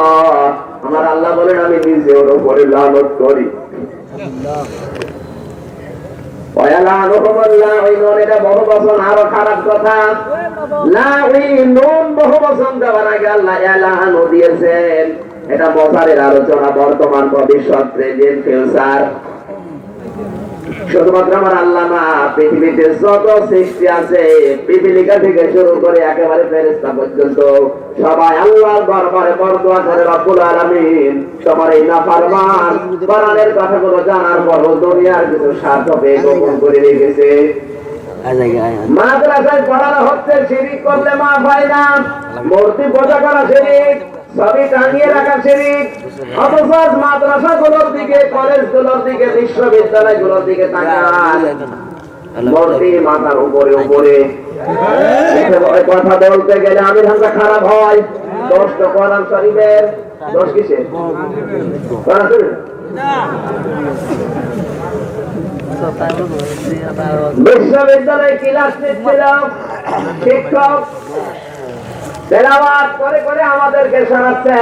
আমার আল্লাহ বলেন আমি নিজে ওর উপরে লানত করি। ওয়ালানুহুমুল্লাহ, ওই নুন এটা বহু বচন, আরো খারাপ কথা। না, ওই নুন বহু বচন দেওয়ার আগে আল্লাহ ইয়ালানু দিয়েছেন। এটা বছরের আলোচনা, বর্তমান, ভবিষ্যৎ, প্রেজেন্ট, ফিউচার। শুধুমাত্র আমার আল্লাহ না, পৃথিবীতে যত সৃষ্টি আছে, পিপিলিকা থেকে শুরু করে একেবারে ফেরেশতা পর্যন্ত সবাই আল্লাহর দরবারে বরদোয়া করে, রব্বুল আলামিন তোমার এই নাফরমান কোরআনের কথাগুলো জানার পর দুনিয়ার কিছু স্বার্থ পেয়ে গোপন করে রেখেছে। মাদ্রাসায় পড়ানো হচ্ছে শিরিক করলে মাফ হয় না, মূর্তি পূজা করা শিরিক, ছবি টাঙিয়ে রাখা শিরিক। অথচ মাদ্রাসাগুলোর দিকে, কলেজগুলোর দিকে, বিশ্ববিদ্যালয়গুলোর দিকে তাকান, মূর্তি মাথার উপরে উপরে। কথা বলতে গেলে আমির হামজা খারাপ হয়, দোষ তো কোরআন শরীফের। দোষ কিসের? কোরআন শরীফ। বিশ্ববিদ্যালয়ে ক্লাস নিচ্ছিলাম, শিক্ষক তেলাওয়াত করে করে আমাদেরকে শোনাচ্ছে,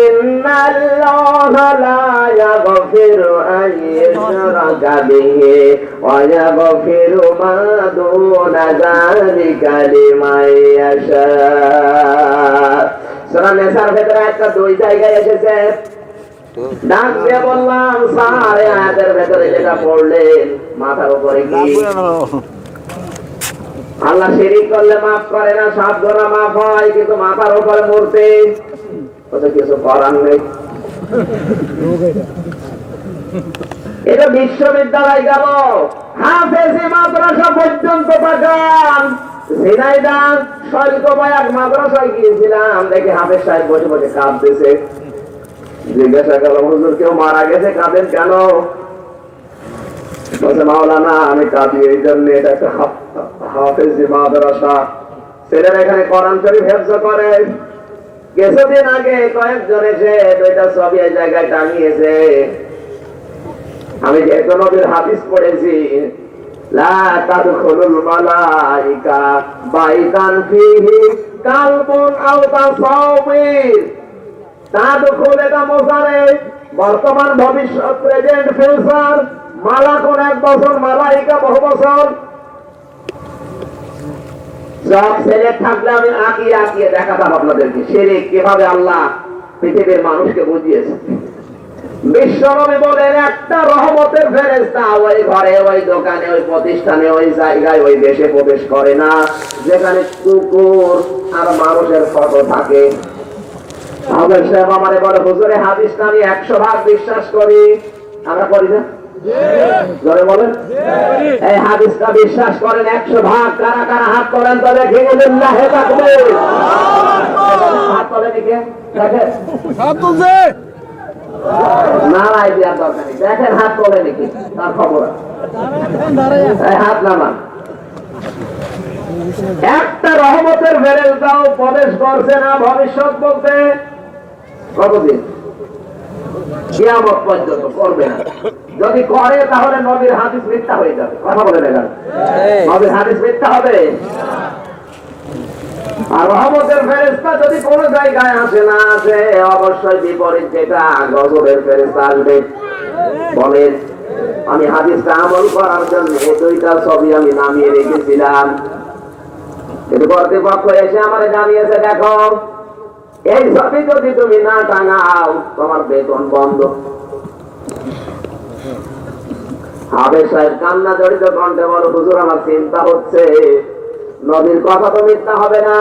ইন্নাল্লাহা লা ইয়াগফিরু আন ইউশরাকা বিহি ওয়া ইয়াগফিরু মা দুনা যালিকা লিমান ইয়াশা। সূরা নিসার ভেতরে একটা দুই জায়গায় এসেছে। ডাক দিয়ে বললাম, স্যার এই আয়াতের ভেতরে যেটা পড়লেন মাথার উপরে কি? আল্লাহ শিরিক করলে মাফ করে না, সব গুনাহ মাফ হয়, কিন্তু মাথার উপরে মূর্তি, ওটা কিছু করার নেই। এটা বিশ্ববিদ্যালয় গেল, হাফেজি মাদ্রাসা পর্যন্ত তাকান। ঝিনাইদহ শৈলকুপায় মাদ্রাসায় গিয়েছিলাম, দেখি হাফেজ সাহেব বসে বসে কাঁদতেছে। জিজ্ঞাসা করলাম, হুজুর কেউ মারা গেছে, কাঁদেন কেন? বলছে, মাওলানা আমি কাঁদি এই জন্য, এটা একটা হাফেজি মাদ্রাসা, ছেলেরা এখানে কোরআন শরীফ হিফজ করে। কিছুদিন আগে কয়েকজন এসে দুইটা ছবি এই জায়গায় টাঙিয়েছে। আমি যেহেতু নবীর হাদিস পড়েছি, লা তাদখুলুল মালাইকা বাইতান ফিহি কালবুন আও তাসাওবির। তাদখুল এটা মোজারে, বর্তমান, ভবিষ্যৎ, প্রেজেন্ট, ফিউচার। মালাকুন এক বছর, মালাইকা বহু বছর। সব ছেলে থাকলে আমি আঁকিয়ে আঁকিয়ে দেখাতাম আপনাদেরকে শিরিক কিভাবে আল্লাহ পৃথিবীর মানুষকে বুঝিয়েছে। বিশ্বনবী বলেন, একটা রহমতের ফেরেশতা ওই ঘরে, ওই দোকানে, ওই প্রতিষ্ঠানে, ওই জায়গায়, ওই দেশে প্রবেশ করে না যেখানে কুকুর আর মানুষের ফটো থাকে। হাফেজ সাহেব আমারে বলে, হুজুরে হাদিসটা আমি 100 ভাগ বিশ্বাস করি। আমরা করি না? জোরে বলেন। এই হাদিসটা বিশ্বাস করেন 100 ভাগ। কারা কারা হাত তোলেন তো দেখি? লিল্লাহি তাকবীর। হাত তোলেন কে? দেখেন হাত তুলছে। নারাই দেওয়ার দরকার নেই, দেখেন হাত তোলে নাকি, তার খবর আছে। হাত নামান। একটা রহমতের ফেরেশতাও প্রবেশ করছে না ভবিষ্যৎ বলতে। কতদিন? কিয়ামত পর্যন্ত করবে না। যদি করে তাহলে নবীর হাদিস মিথ্যা হয়ে যাবে। কথা বলে দেখেন, নবীর হাদিস মিথ্যা হবে। আর রহমতের ফেরেশতা যদি কোন জায়গায় আসে না আসে, অবশ্যই বিপরীত যেটা গজবের ফেরেশতা আসবে। বলেন, আমি হাদিসটা আমল করার জন্য এই দুইটা ছবি আমি নামিয়ে রেখেছিলাম, কিন্তু কর্তৃপক্ষ এসে আমার জানিয়েছে, দেখো এই ছবি যদি তুমি না টাঙাও তোমার বেতন বন্ধ। হাবেজ সাহেব কান্না জড়িত কণ্ঠে বলো, হুজুর আমার চিন্তা হচ্ছে, নবীর কথা তো মিথ্যা হবে না,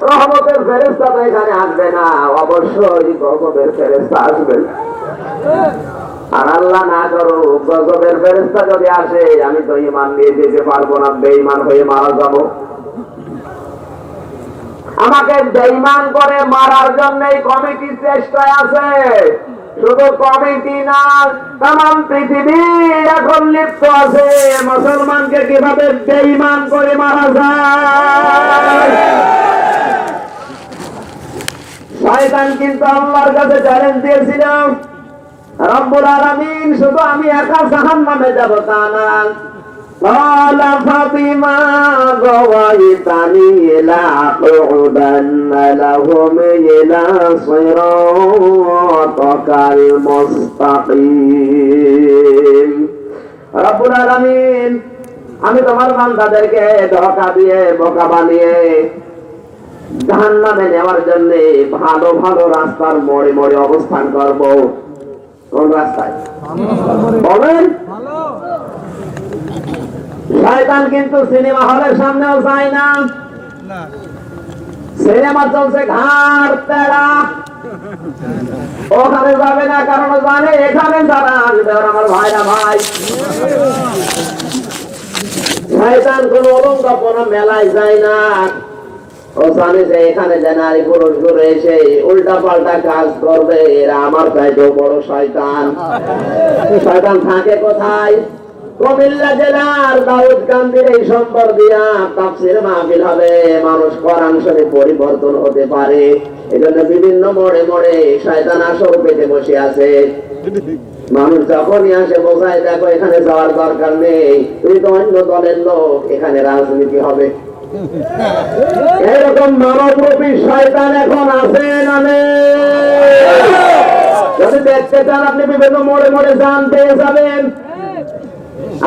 রহমতের ফেরেশতা তো এখানে আসবে না, অবশ্যই গজবের ফেরেশতা আসবে। আর আল্লাহ না করুক গজবের ফেরেশতা যদি আসে, আমি তো ঈমান নিয়ে যেতে পারবো না, বেঈমান হয়ে মারা যাব। আমাকে বেঈমান করে মারার জন্য কমিটি চেষ্টায় আছে। শুধু কমিটি না, তাম পৃথিবী এখন লিপ্ত আছে মুসলমানকে কিভাবে বেঈমান করে মারা যায়। শয়তান কিন্তু আল্লাহর কাছে চ্যালেঞ্জ দিয়েছিল, রব্বুল আলামিন শুধু আমি একা জাহান্নামে যাব তা না, قال فبما غويتني لأقعدن لهم إلى صراطك المستقيم। রব্বুল আলামিন, আমি তোমার বান্দাদেরকে ধোঁকা দিয়ে বোকা বানিয়ে জাহান্নামে নেওয়ার জন্য ভালো ভালো রাস্তার মোড়ে মোড়ে অবস্থান করব। কোন রাস্তায় বলেন? শয়তান কিন্তু সিনেমা হলের সামনেও যায় না, সিনেমা চলছে ঘাড় তেড়া, ওখানে যাবে না, কারণ জানে এখানে যারা আসবে আমার ভাইরা ভাই। শয়তান কোন অলঙ্কাপনা মেলায় যায় না, ও জানে যে এখানে যে নারী পুরুষ ঘুরে এসে উল্টা পাল্টা কাজ করবে, এরা আমার চাইতেও বড় শয়তান। শয়তান থাকে কোথায়? কুমিল্লা জেলার দাউদকান্দির এই সম্পর দিয়া তাফসীর মাহফিল হবে, মানুষ কোরআন শরীফ পরিবর্তন হতে পারে, এজন্য বিভিন্ন মোড়ে মোড়ে শয়তান আসর পেতে বসে আছে। মানুষ যখনই আসে বোঝায়, দেখো এখানে যাওয়ার দরকার নেই, তুমি তো অন্য দলের লোক, এখানে রাজনীতি হবে। এরকম মানবরূপী শয়তান এখন আছে না নেই? যদি দেখতে চান আপনি বিভিন্ন মোড়ে মোড়ে যান, পেয়ে যাবেন।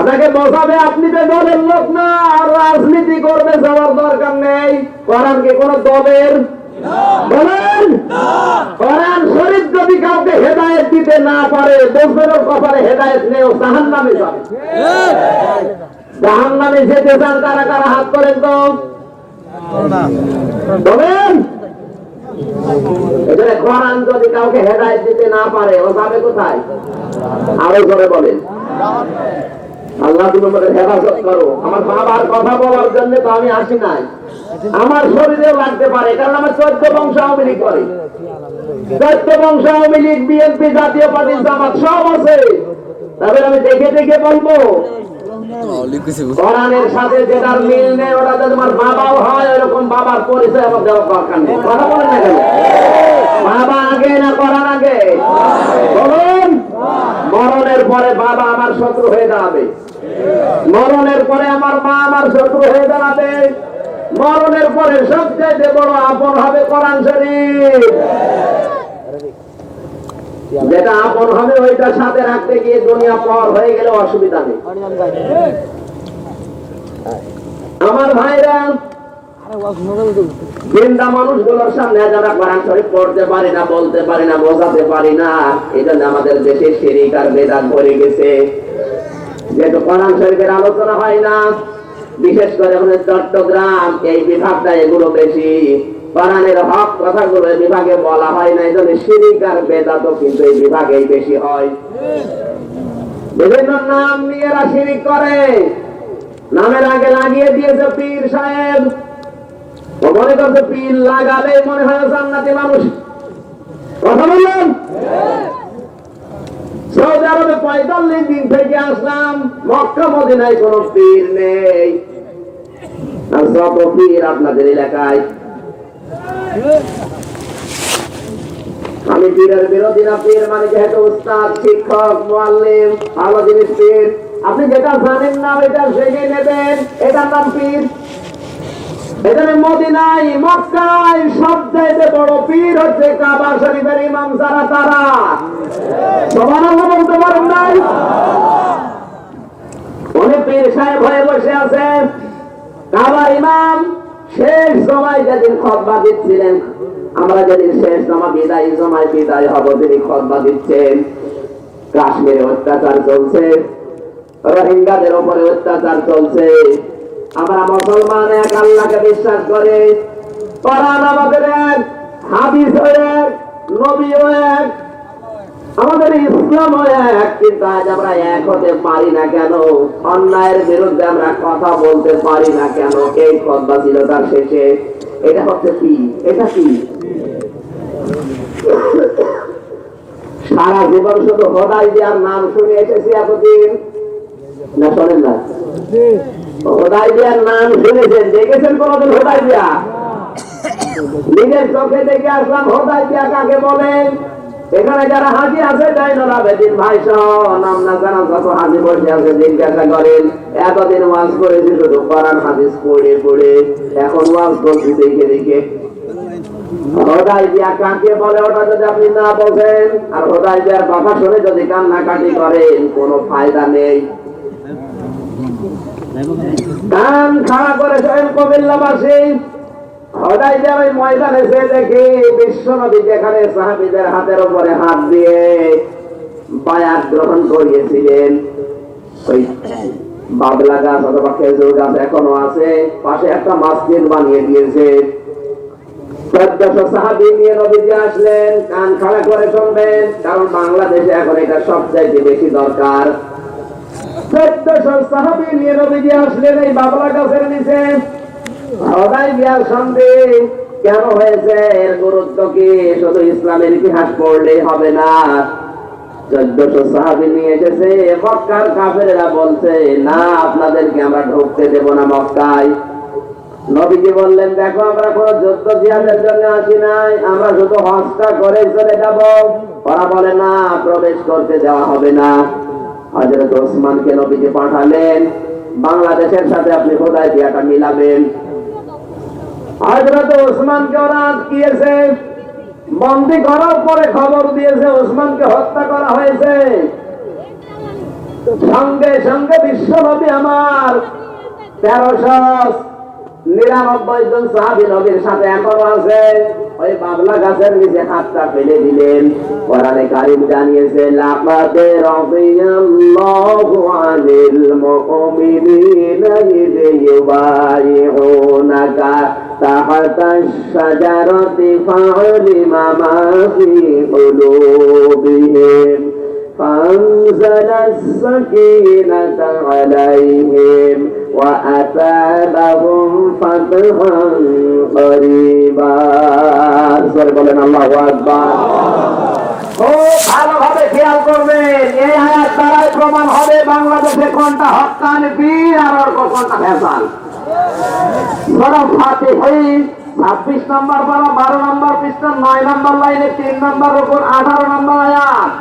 আপনাকে বোঝাবে আপনি তো দলের লোক না, আর রাজনীতি করবে, যাওয়ার দরকার নেই। কোরআন কি কোন দলের? বলেন, কোরআন শরীফ যদি কাউকে হেদায়েত দিতে না পারে, বুঝবেন ওর কপালে হেদায়েত নেই, ও জাহান্নামে যাবে। জাহান্নামে যেতে চান কারা কারা? হাত করেন তো বলেন। এখানে কোরআন যদি কাউকে হেদায়েত দিতে না পারে, ও যাবে কোথায়? আরো জোরে বলেন। আল্লাহ তুমি আমাদের হেফাজত করো। আমার বাবার কথা বলার জন্য তো আমি আসি নাই, আমার শরীরেও লাগতে পারে, কারণ আমার 14 বংশ আওয়ামী লীগ করে, 14 বংশ আওয়ামী লীগ, বিএনপি, জাতীয় পার্টি, জামাত সব আছে। তবে আমি দেখে দেখে বলবো, কোরআনের সাথে যেটার মিল নেই, ওটা যদি তোমার বাবাও হয়, ওরকম বাবার পরিচয় আমার দেওয়ার দরকার নেই। কথা বলেন না কেন? বাবা আগে না কোরআন আগে? বলুন। মরণের পরে বাবা আমার শত্রু হয়ে দাঁড়াবে, মরণের পরে আমার মা আমার শত্রু হয়ে দাঁড়াবে, মরণের পরে সবচেয়ে বড় আপন হবে কোরআন শরীফ। যেটা আপন হবে ওইটা সাথে রাখতে গিয়ে দুনিয়া পর হয়ে গেলে অসুবিধা নেই। আমার ভাইরা, জিন্দা মানুষগুলোর সামনে যারা কোরআন শরীফ পড়তে পারি না, বলতে পারি না, বোঝাতে পারি না, এই জন্য আমাদের দেশে শিরক আর বেদাত ভরে গেছে। যেহেতু কোরআন শরীফের আলোচনা হয় না, বিশেষ করে আমাদের চট্টগ্রাম এই বিভাগটা এগুলো বেশি, কোরআনের হক কথাগুলো এই বিভাগে বলা হয় না, এই জন্য শিরক আর বেদাতও কিন্তু এই বিভাগেই বেশি হয়। বিভিন্ন নাম নিয়ে এরা শিরক করে, নামের আগে লাগিয়ে দিয়েছে পীর সাহেব, ও মনে করছে পীর লাগালে মনে হয় জান্নাতি মানুষ। কথা বললাম। সৌদি আরবে 45 দিন থেকে আসলাম, মক্কা মদিনায় কোন পীর নেই, আর যত পীর আপনাদের এলাকায়। আমি পীরের বিরোধী না, পীর মানে যেহেতু উস্তাদ, শিক্ষক, মুআল্লিম, ভালো জিনিস পীর। আপনি যেটা জানেন না এটা শিখে নেবেন, এটার নাম পীর। এখানে মদিনায়, মক্কায় সবচেয়ে বড় পীর হচ্ছে কাবা শরীফের ইমাম যারা, তারা। সুবহানাল্লাহ বলতে পারেন নাই? উনি পীর সাহেব হয়ে বসে আছেন। কাবার ইমাম শেষ জমায় যেদিন খুতবা দিচ্ছিলেন, আমরা যেদিন শেষ জমা বিদায় জমায় বিদায় হব, তিনি খুতবা দিচ্ছেন। কাশ্মীরে অত্যাচার চলছে, রোহিঙ্গাদের উপরে অত্যাচার চলছে। আমরা মুসলমান এক আল্লাহকে বিশ্বাস করে, কোরআন আমাদের এক, হাদিস এক, নবীও এক, আমাদের ইসলামও এক, কিন্তু আজ আমরা এক হতে পারি না কেন? অন্যায়ের বিরুদ্ধে আমরা কথা বলতে পারি না কেন? এই খুতবা ছিল তার শেষে। এটা হচ্ছে কি? এটা কি? সারা জীবন শুধু হুদায়বিয়ার নাম শুনে এসেছি এতদিন, না শোনেন না? হুদায়বিয়ার নাম শুনেছেন, দেখেছেন কোনদিন হুদায়বিয়া? নিজের চোখে দেখে আসলাম হুদায়বিয়া কাকে বলেন। এখানে যারা হাজি আছে, জাইনুল আবেদিন ভাই সহ নাম না জানা যত হাজি বসে আছে, জিজ্ঞাসা করেন এতদিন ওয়াজ করেছি শুধু কোরআন হাদিস পড়ে পড়ে, এখন ওয়াজ করছি দেখে দেখে। হুদায়বিয়া কাকে বলে ওটা যদি আপনি না বোঝেন, আর হুদায়বিয়ার কথা শুনে যদি কান্নাকাটি করেন, কোনো ফায়দা নেই। কান খাড়া করে শোনেন কুমিল্লাবাসী, হুদায়বিয়ার ওই ময়দানে এসে দেখি বিশ্বনবী যেখানে সাহাবীদের হাতের উপরে হাত দিয়ে বায়াত গ্রহণ করিয়েছিলেন, ওই বাবলা গাছ অথবা খেজুর গাছ এখনো আছে, পাশে একটা মসজিদ বানিয়ে দিয়েছে। 1400 সাহাবী নিয়ে নবীজি আসলেন। কান খাড়া করে শুনবেন, কারণ বাংলাদেশে এখন এটা সবচাইতে বেশি দরকার। 1400 সাহাবী নিয়ে নবীজি আসলেন এই বাবলা গাছের নিচে। হুদায়বিয়ার সন্ধি কেন হয়েছে, এর গুরুত্ব কি? শুধু ইসলামের ইতিহাস পড়লেই হবে না। 1400 সাহাবী নিয়ে এসেছে, মক্কার কাফেররা বলছে না, আপনাদেরকে আমরা ঢুকতে দেব না মক্কায়। নবীজি বললেন, দেখো আমরা কোন যুদ্ধ জিহাদের জন্য আসি নাই, আমরা শুধু হজটা করে চলে যাব। ওরা বলে না, প্রবেশ করতে দেওয়া হবে না। হযরত ওসমানকে নবীজি পাঠালেন, বাংলাদেশের সাথে আপনি হুদায়বিয়াটা মিলাবেন। হযরত ওসমানকে ওরা আটকিয়েছে, বন্দী করার পরে খবর দিয়েছে ওসমানকে হত্যা করা হয়েছে। সঙ্গে সঙ্গে বিশ্বনবী আমার 1399 জন সাহাবী নবীর সাথে এখনো আছে, ওই বাবলা গাছের নিচে হাতটা ফেলে দিলেন। কোরআনে কারীম জানিয়েছে, লাকাদ রাদিয়াল্লাহু আনিল মুমিনিনা ইয ইউবাইউনাকা তাহতাশ শাজারাতি ফা'লিমা মা ফি কুলুবিহিম فأنزل السكينة عليهم وأثابهم فتحا قريبا। বলেন আল্লাহু আকবার। খুব ভালোভাবে খেয়াল করবেন, এই আয়াত দ্বারাই প্রমাণ হবে বাংলাদেশে কোনটা হক্কানি পীর আর কোনটা ভেজাল। সূরা ফাতিহা 26 নম্বর পারা 12 নম্বর পৃষ্ঠা 9 নম্বর লাইনে 3 নম্বর উপর 18 নম্বর আয়াত।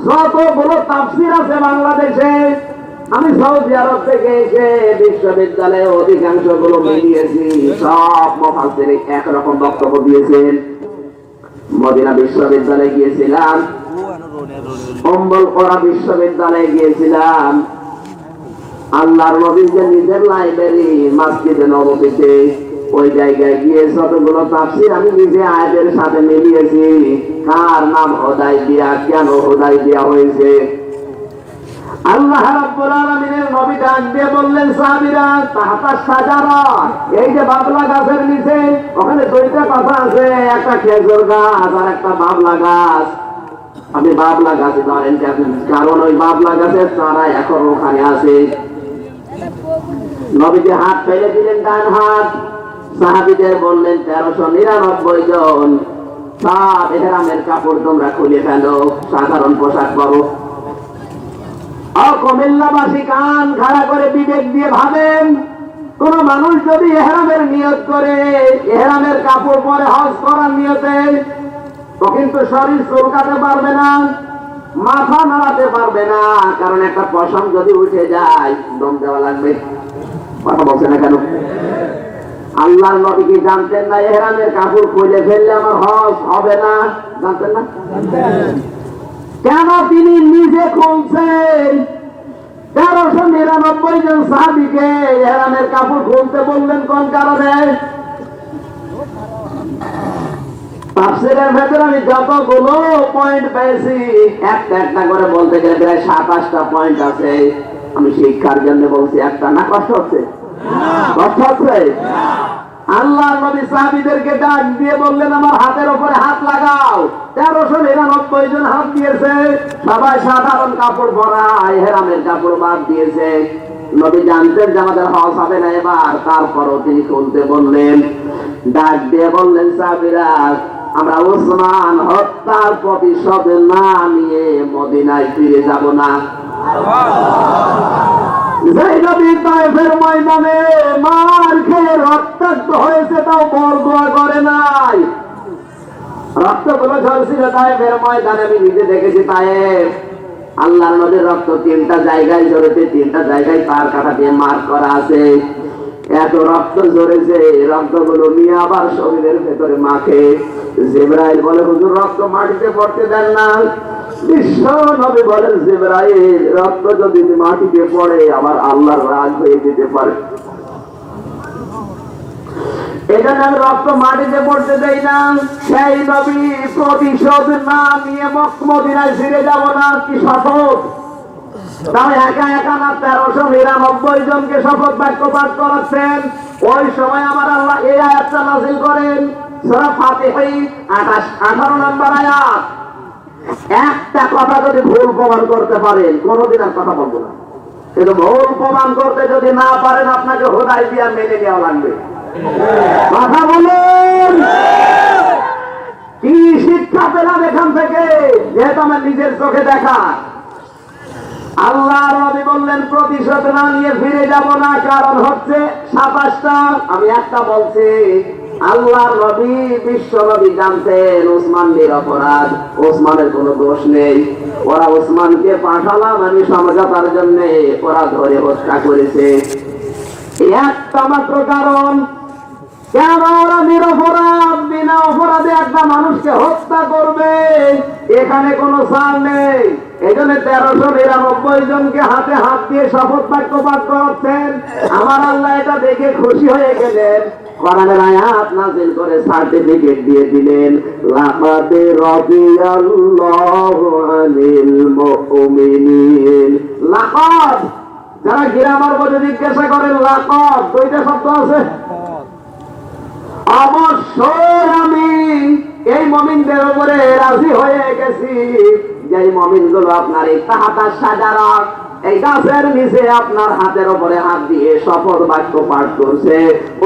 যতগুলো তাফসীর আছে বাংলাদেশে, আমি সৌদি আরব থেকে এসে বিশ্ববিদ্যালয়ে অধিকাংশ গুলো মিলিয়েছি, সব মুফাসসির একরকম বক্তব্য দিয়েছেন। মদিনা বিশ্ববিদ্যালয়ে গিয়েছিলাম, উম্মুল কুরা বিশ্ববিদ্যালয়ে গিয়েছিলাম, আল্লাহর নবীর যে নিজের লাইব্রেরি মসজিদে নববীতে, ওই জায়গায় গিয়ে যতগুলো তাফসীর আমি নিজে আয়াতের সাথে মিলিয়েছি। কার নাম হুদায়বিয়া, কেন হুদায়বিয়া হয়েছে? আল্লাহ রাব্বুল আলামিনের নবী ডাক দিয়ে বললেন, সাহাবীরা তাহতা শাজারা, এই যে বাবলা গাছের নিচে, ওখানে দুইটা কথা আছে, একটা খেজুর গাছ আর একটা বাবলা গাছ। আপনি বাবলা গাছে ধরেন, কারণ ওই বাবলা গাছের চারা এখন ওখানে আছে। নবীজি হাত ফেলে দিলেন, ডান হাত। সাহাবীদের বললেন 1399 জন, সব ইহরামের কাপড় তোমরা খুলে ফেলো, সাধারণ পোশাক পরো। কুমিল্লাবাসী কান খাড়া করে বিবেক দিয়ে ভাবেন, কোন মানুষ যদি ইহরামের নিয়ত করে, ইহরামের কাপড় পরে হজ করার নিয়তে, ও কিন্তু শরীর চুলকাতে পারবে না, মাথা নাড়াতে পারবে না, কারণ একটা পশম যদি উঠে যায় দম দেওয়া লাগবে। কথা বলছে না কেন? আল্লাহর নবী কি জানতেন না ইহরামের কাপড় খুলে ফেললে আমার হজ হবে না? জানতেন না? কেন তিনি নিজে খুলছেন? 1399 জন সাহাবীকে ইহরামের কাপড় খুলতে বললেন কোন কারণে? তাফসীরের ভেতরে আমি যতগুলো পয়েন্ট পেয়েছি একটা একটা করে বলতে গেলে প্রায় 27টা পয়েন্ট আছে। আমি শিক্ষার জন্য বলছি, একটা না কষ্ট হচ্ছে? কষ্ট হচ্ছে? আল্লাহ নবী সাহাবীদেরকে ডাক দিয়ে বললেন আমার হাতের উপরে হাত লাগাও। 1399 জন হাত দিয়েছে, সবাই সাধারণ কাপড় পরা, ইহরামের কাপড় বাদ দিয়েছে। নবী জানতেন যে আমাদের হজ হবে না এবার, তারপরও তিনি খুলতে বললেন। ডাক দিয়ে বললেন সাহাবীরা, আমরা ওসমান হত্যার প্রতিশোধ না নিয়ে মদিনায় ফিরে যাব না। যেই নবী তায়েফের ময়দানে মার খেয়ে রক্তাক্ত হয়েছে তাও বরদোয়া করে নাই। রক্তগুলো ঝরছিল তায়েফের ময়দানে, আমি নিজে দেখেছি। তায়েফ আল্লাহর নবীর রক্ত 3টা জায়গায় ঝরেছে, 3টা জায়গায় তার কাটা দিয়ে মার করা আছে। এত রক্ত ঝরেছে, রক্তগুলো নিয়ে আবার শরীরের ভেতরে মাখে। জিবরাইল বলে হুজুর রক্ত মাটিতে পড়তে দেন না। বিশ্ব নবী বলেন জিবরাইল রক্ত যদি মাটিতে পড়ে আবার আল্লাহর রাগ হয়ে যেতে পারে, এখানে আমি রক্ত মাটিতে পড়তে দেই না। সেই নবী প্রতিশোধ না নিয়ে মদিনায় ফিরে যাব না। কি শপথ! তাও একা একা না, 1399 জনকে শপথ বাক্য পাঠ করাচ্ছেন। ওই সময় আমার আল্লাহ এই আয়াতটা নাযিল করেন, সূরা ফাতিহা 18 নম্বর আয়াত। একটা কথা যদি ভুল প্রমাণ করতে পারেন কোনদিন আর কথা বলবো না, কিন্তু ভুল প্রমাণ করতে যদি না পারেন আপনাকে হুদায়বিয়া মেনে নেওয়া লাগবে। কথা বলুন, কি শিক্ষা পেলাম এখান থেকে? যেহেতু আমার নিজের চোখে দেখা। আল্লাহ নবী বললেন প্রতিশোধ না নিয়ে ফিরে যাব না, কারণ হচ্ছে 27টা। আমি একটা বলছি, আল্লাহর নবী বিশ্ব নবী জানতেন ওসমান নিরপরাধ, ওসমানের কোনো দোষ নেই। ওরা ওসমানকে পাঠালাম আমি সমঝোতার জন্য, ওরা ধরে হত্যা করেছে। একটা মাত্র কারণ, কেন ওরা নিরপরাধ বিনা অপরাধে একটা মানুষকে হত্যা করবে? এখানে কোনো ছাড় নেই। এই জন্য 1399 জনকে হাতে হাত দিয়ে শপথ বাক্য পাঠ করাচ্ছেন। আমার আল্লাহ এটা দেখে খুশি হয়ে গেলেন, কোরআনের আয়াত নাযিল করে সার্টিফিকেট দিয়ে দিলেন, লাকাদ রাদিয়াল্লাহু আনিল মুমিনিন। লাকাদ, যারা গ্রামার বলে জিজ্ঞাসা করেন লাকাদ 2টা শব্দ আছে। অবশ্যই আমি এই মুমিনদের উপরে রাজি হয়ে গেছি, যে মুমিনগুলো আপনার এই তাহাতা সাজারা, এই গাছের নিচে আপনার হাতের উপরে হাত দিয়ে শপথ বাক্য পাঠ করছে,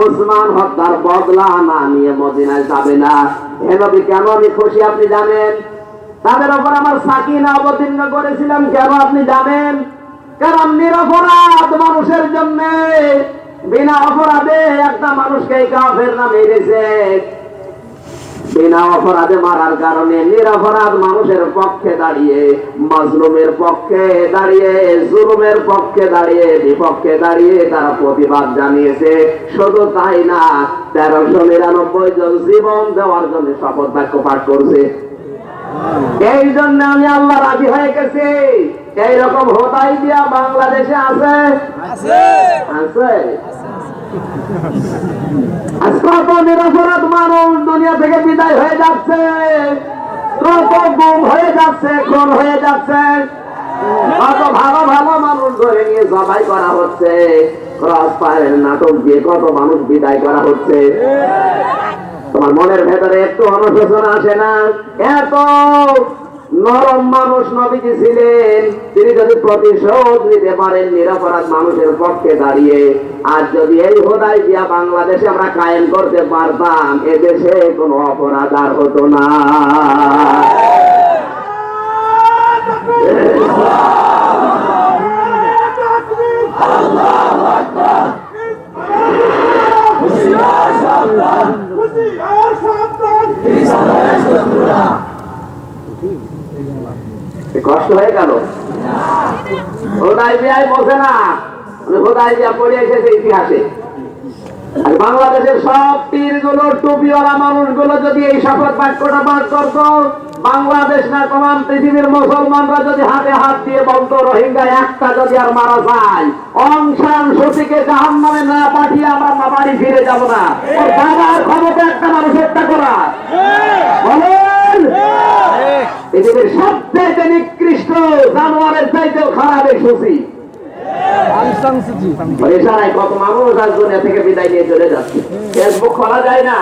ওসমান হত্যার বদলা না নিয়ে মদিনায় যাবে না। হে নবী, কেন আমি খুশি আপনি জানেন? তাদের উপর আমার সাকিনা অবতীর্ণ করেছিলাম, কেন আপনি জানেন? কারণ নিরপরাধ মানুষের জন্য, বিনা অপরাধে একটা মানুষকে কাফের না মেরেছে। বিনা অপরাধে মারার কারণে নিরপরাধ মানুষের পক্ষে দাঁড়িয়ে, মাজলুমের পক্ষে দাঁড়িয়ে, জুলুমের পক্ষে দাঁড়িয়ে, বিপক্ষে দাঁড়িয়ে তারা প্রতিবাদ জানিয়েছে। শুধু তাই না, 1399 জন জীবন দেওয়ার জন্য শপথ বাক্য পাঠ করছে। এই জন্য আমি আল্লাহ রাজি হয়ে গেছি। এইরকম হুদায়বিয়া বাংলাদেশে আছে, আছে। কত নিরপরাধ মানুষ দুনিয়া থেকে বিদায় হয়ে যাচ্ছে, কত গুম হয়ে যাচ্ছে, খুন হয়ে যাচ্ছে, কত ভালো ভালো মানুষ ধরে নিয়ে জবাই করা হচ্ছে, ক্রস ফায়ারের নাটক দিয়ে কত মানুষ বিদায় করা হচ্ছে। তোমার মনের ভেতরে একটু অনুশোচনা আসে না? এত নরম মানুষ নবীজি ছিলেন, তিনি যদি প্রতিশোধ নিতে পারেন নিরপরাধ মানুষের পক্ষে দাঁড়িয়ে, আর যদি এই হুদায়বিয়া বাংলাদেশে আমরা কায়েম করতে পারতাম, এদেশে কোনো অপরাধ আর হতো না। আল্লাহু আকবার। গেল? হুদায়বিয়ায় বসে না, হুদায়বিয়া পড়ে এসেছে ইতিহাসে। আর বাংলাদেশের সব পীরগুলো টুপিওয়ালা মানুষগুলো যদি এই শপথ বাক্যটা পাঠ করতো, বাংলাদেশ না তমাম পৃথিবীর মুসলমানরা যদি হাতে হাত দিয়ে বলতো রোহিঙ্গা একটা যদি আর মারা যায়, অং সান সুচিকে জাহান্নামে না পাঠিয়ে আমরা বাড়ি ফিরে যাব না। ওর বাবার ক্ষমতা একটা মানুষ হত্যা করা, বলেন পৃথিবীর সবচেয়ে নিকৃষ্ট জানোয়ারের চাইতেও খারাপ এই সুচি। কত মানুষ আজ দুনিয়া থেকে বিদায় নিয়ে চলে যাচ্ছে, ফেসবুক খোলা যায় না।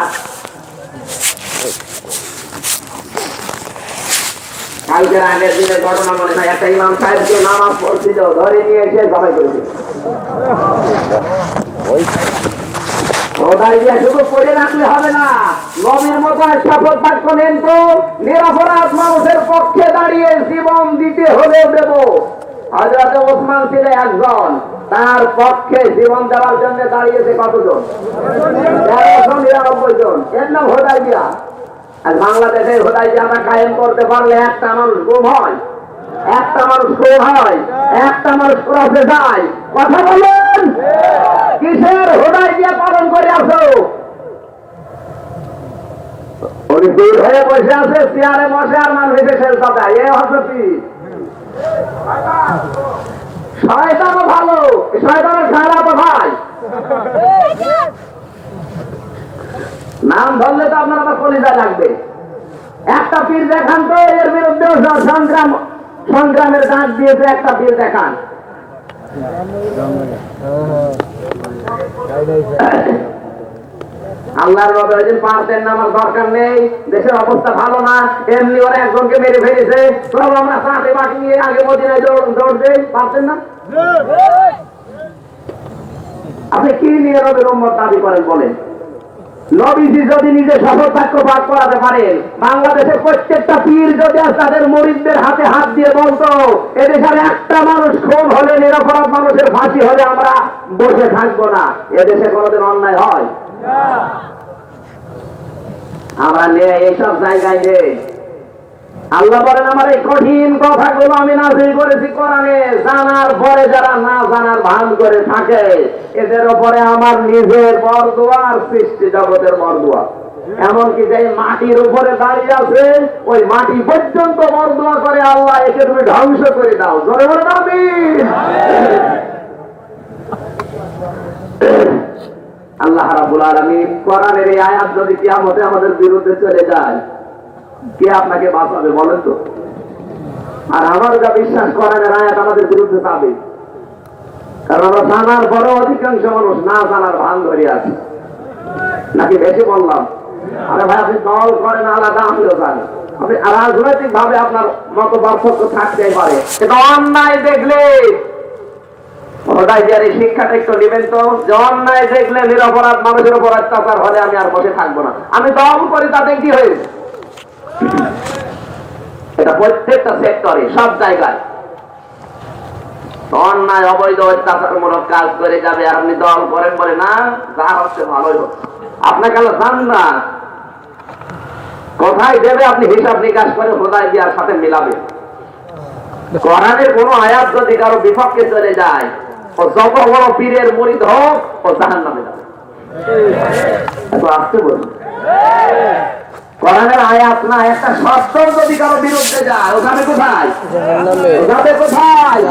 কালকের আগের দিনের ঘটনা মনে হয়, একটা ইমাম সাহেবকে নামাজ পড়ছিল, ধরে নিয়ে এসে জবাই করেছিল। শুধু পড়ে রাখলে হবে না, নবীর মতো শপথ বাক্য নেন তো, নিরপরাধ মানুষের পক্ষে দাঁড়িয়ে জীবন দিতে হলে দেব। হযরত ওসমান ছিলেন একজন, তার পক্ষে জীবন দেওয়ার জন্য দাঁড়িয়েছে কতজন? 199 জন। এর নাম হুদায়বিয়া। আর বাংলাদেশে হুদায়বিয়াটা কায়েম করতে পারলে একটা মানুষ গুম হয়, একটা মানুষ খুন হয়, একটা মানুষ ক্রসে যায়। কথা বলেন, কিসের হুদায়বিয়া পালন করে আসো? উনি দূর হয়ে বসে আছে, চেয়ারে বসে আর মানুষ দেশের কথা এ হচ্ছে পীর। শয়তানও ভালো, শয়তানের খারাপ ভাই। নাম ধরলে তো আপনার আবার কলিজা লাগবে। একটা পীর দেখান তো এর বিরুদ্ধে সংগ্রামের ডাক দিয়েছে, একটা পীর দেখান। আল্লাহর নবী পারতেন না, আমার দরকার নেই, দেশের অবস্থা ভালো না, এমনি ওরা একজনকে মেরে ফেলেছে, সব আমরা সাথে বাকি নিয়ে আগে মদিনায় দৌড় দেই, পারতেন না? আপনি কি নিয়ে নবীর উম্মত দাবি করেন বলেন? নবীজি যদি নিজে শপথ বাক্য পাঠ করাতে পারেন, বাংলাদেশের প্রত্যেকটা পীর যদি তাদের মুরিদদের হাতে হাত দিয়ে বলতো এদেশের একটা মানুষ খুন হলে, নিরপরাধ মানুষের ফাঁসি হলে আমরা বসে থাকবো না, এদেশে কোনোদিন অন্যায় হয়? আমরা নিয়ে এইসব জায়গায় নেই। আল্লাহ বলেন, আমার এই কঠিন কথাগুলো আমি নাযিল করেছি কোরআনে, জানার পরে যারা না জানার ভান করে থাকে এদের উপরে আমার নিজের বরদোয়ার সৃষ্টি জগতের বরদোয়া। এমনকি যে মাটির উপরে দাঁড়িয়ে আছে ওই মাটি পর্যন্ত বরদোয়া করে, আল্লাহ একে তুমি ধ্বংস করে দাও। জোরে বলেন আমিন। আল্লাহ রাব্বুল আলামিন কোরআনের এই আয়াত যদি কিয়ামতে আমাদের বিরুদ্ধে চলে যায়, কে আপনাকে বাঁচাবে বলেন তো? আর আমার যা বিশ্বাস কোরআনের আয়াত আমাদের বিরুদ্ধে যাবে, কারণ আমরা জানার পরও অধিকাংশ মানুষ না জানার ভান ধরে আছে। নাকি বেশি বললাম? আরে ভাই, আপনি দল করেন আলাদা, আমিও জানি। আপনি রাজনৈতিক ভাবে আপনার মত পার্থক্য থাকতেই পারে, কিন্তু অন্যায় দেখলে এই শিক্ষাটা একটু নেবেন তো, যে অন্যায় দেখলে নিরপরাধ মানুষের উপর অত্যাচার হলে আমি আর বসে থাকবো না, আমি দল করি, তাতে কি হয়েছে? এটা প্রত্যেকটা সেক্টরে, সব জায়গায় অন্যায় অবৈধ অত্যাচারমূলক কাজ করে যাবে, আর আপনি দল করেন বলে না যা হচ্ছে ভালোই হোক। আপনাকে আল্লাহ জান না কোথায় দেবে, আপনি হিসাব নিকাশ করে হুদায়বিয়ার সাথে মিলাবেন। কোরআনের কোন আয়াত যদি কারো বিপক্ষে চলে যায়, ও যত বড় পীরের মুরিদ হোক, ও জাহান্নামে যাবে। এত আসতে বলুন, কোরআনের আয়াত না, একটা শব্দ যদি কারো বিরুদ্ধে যায়, ও যাবে কোথায়? ও যাবে কোথায়?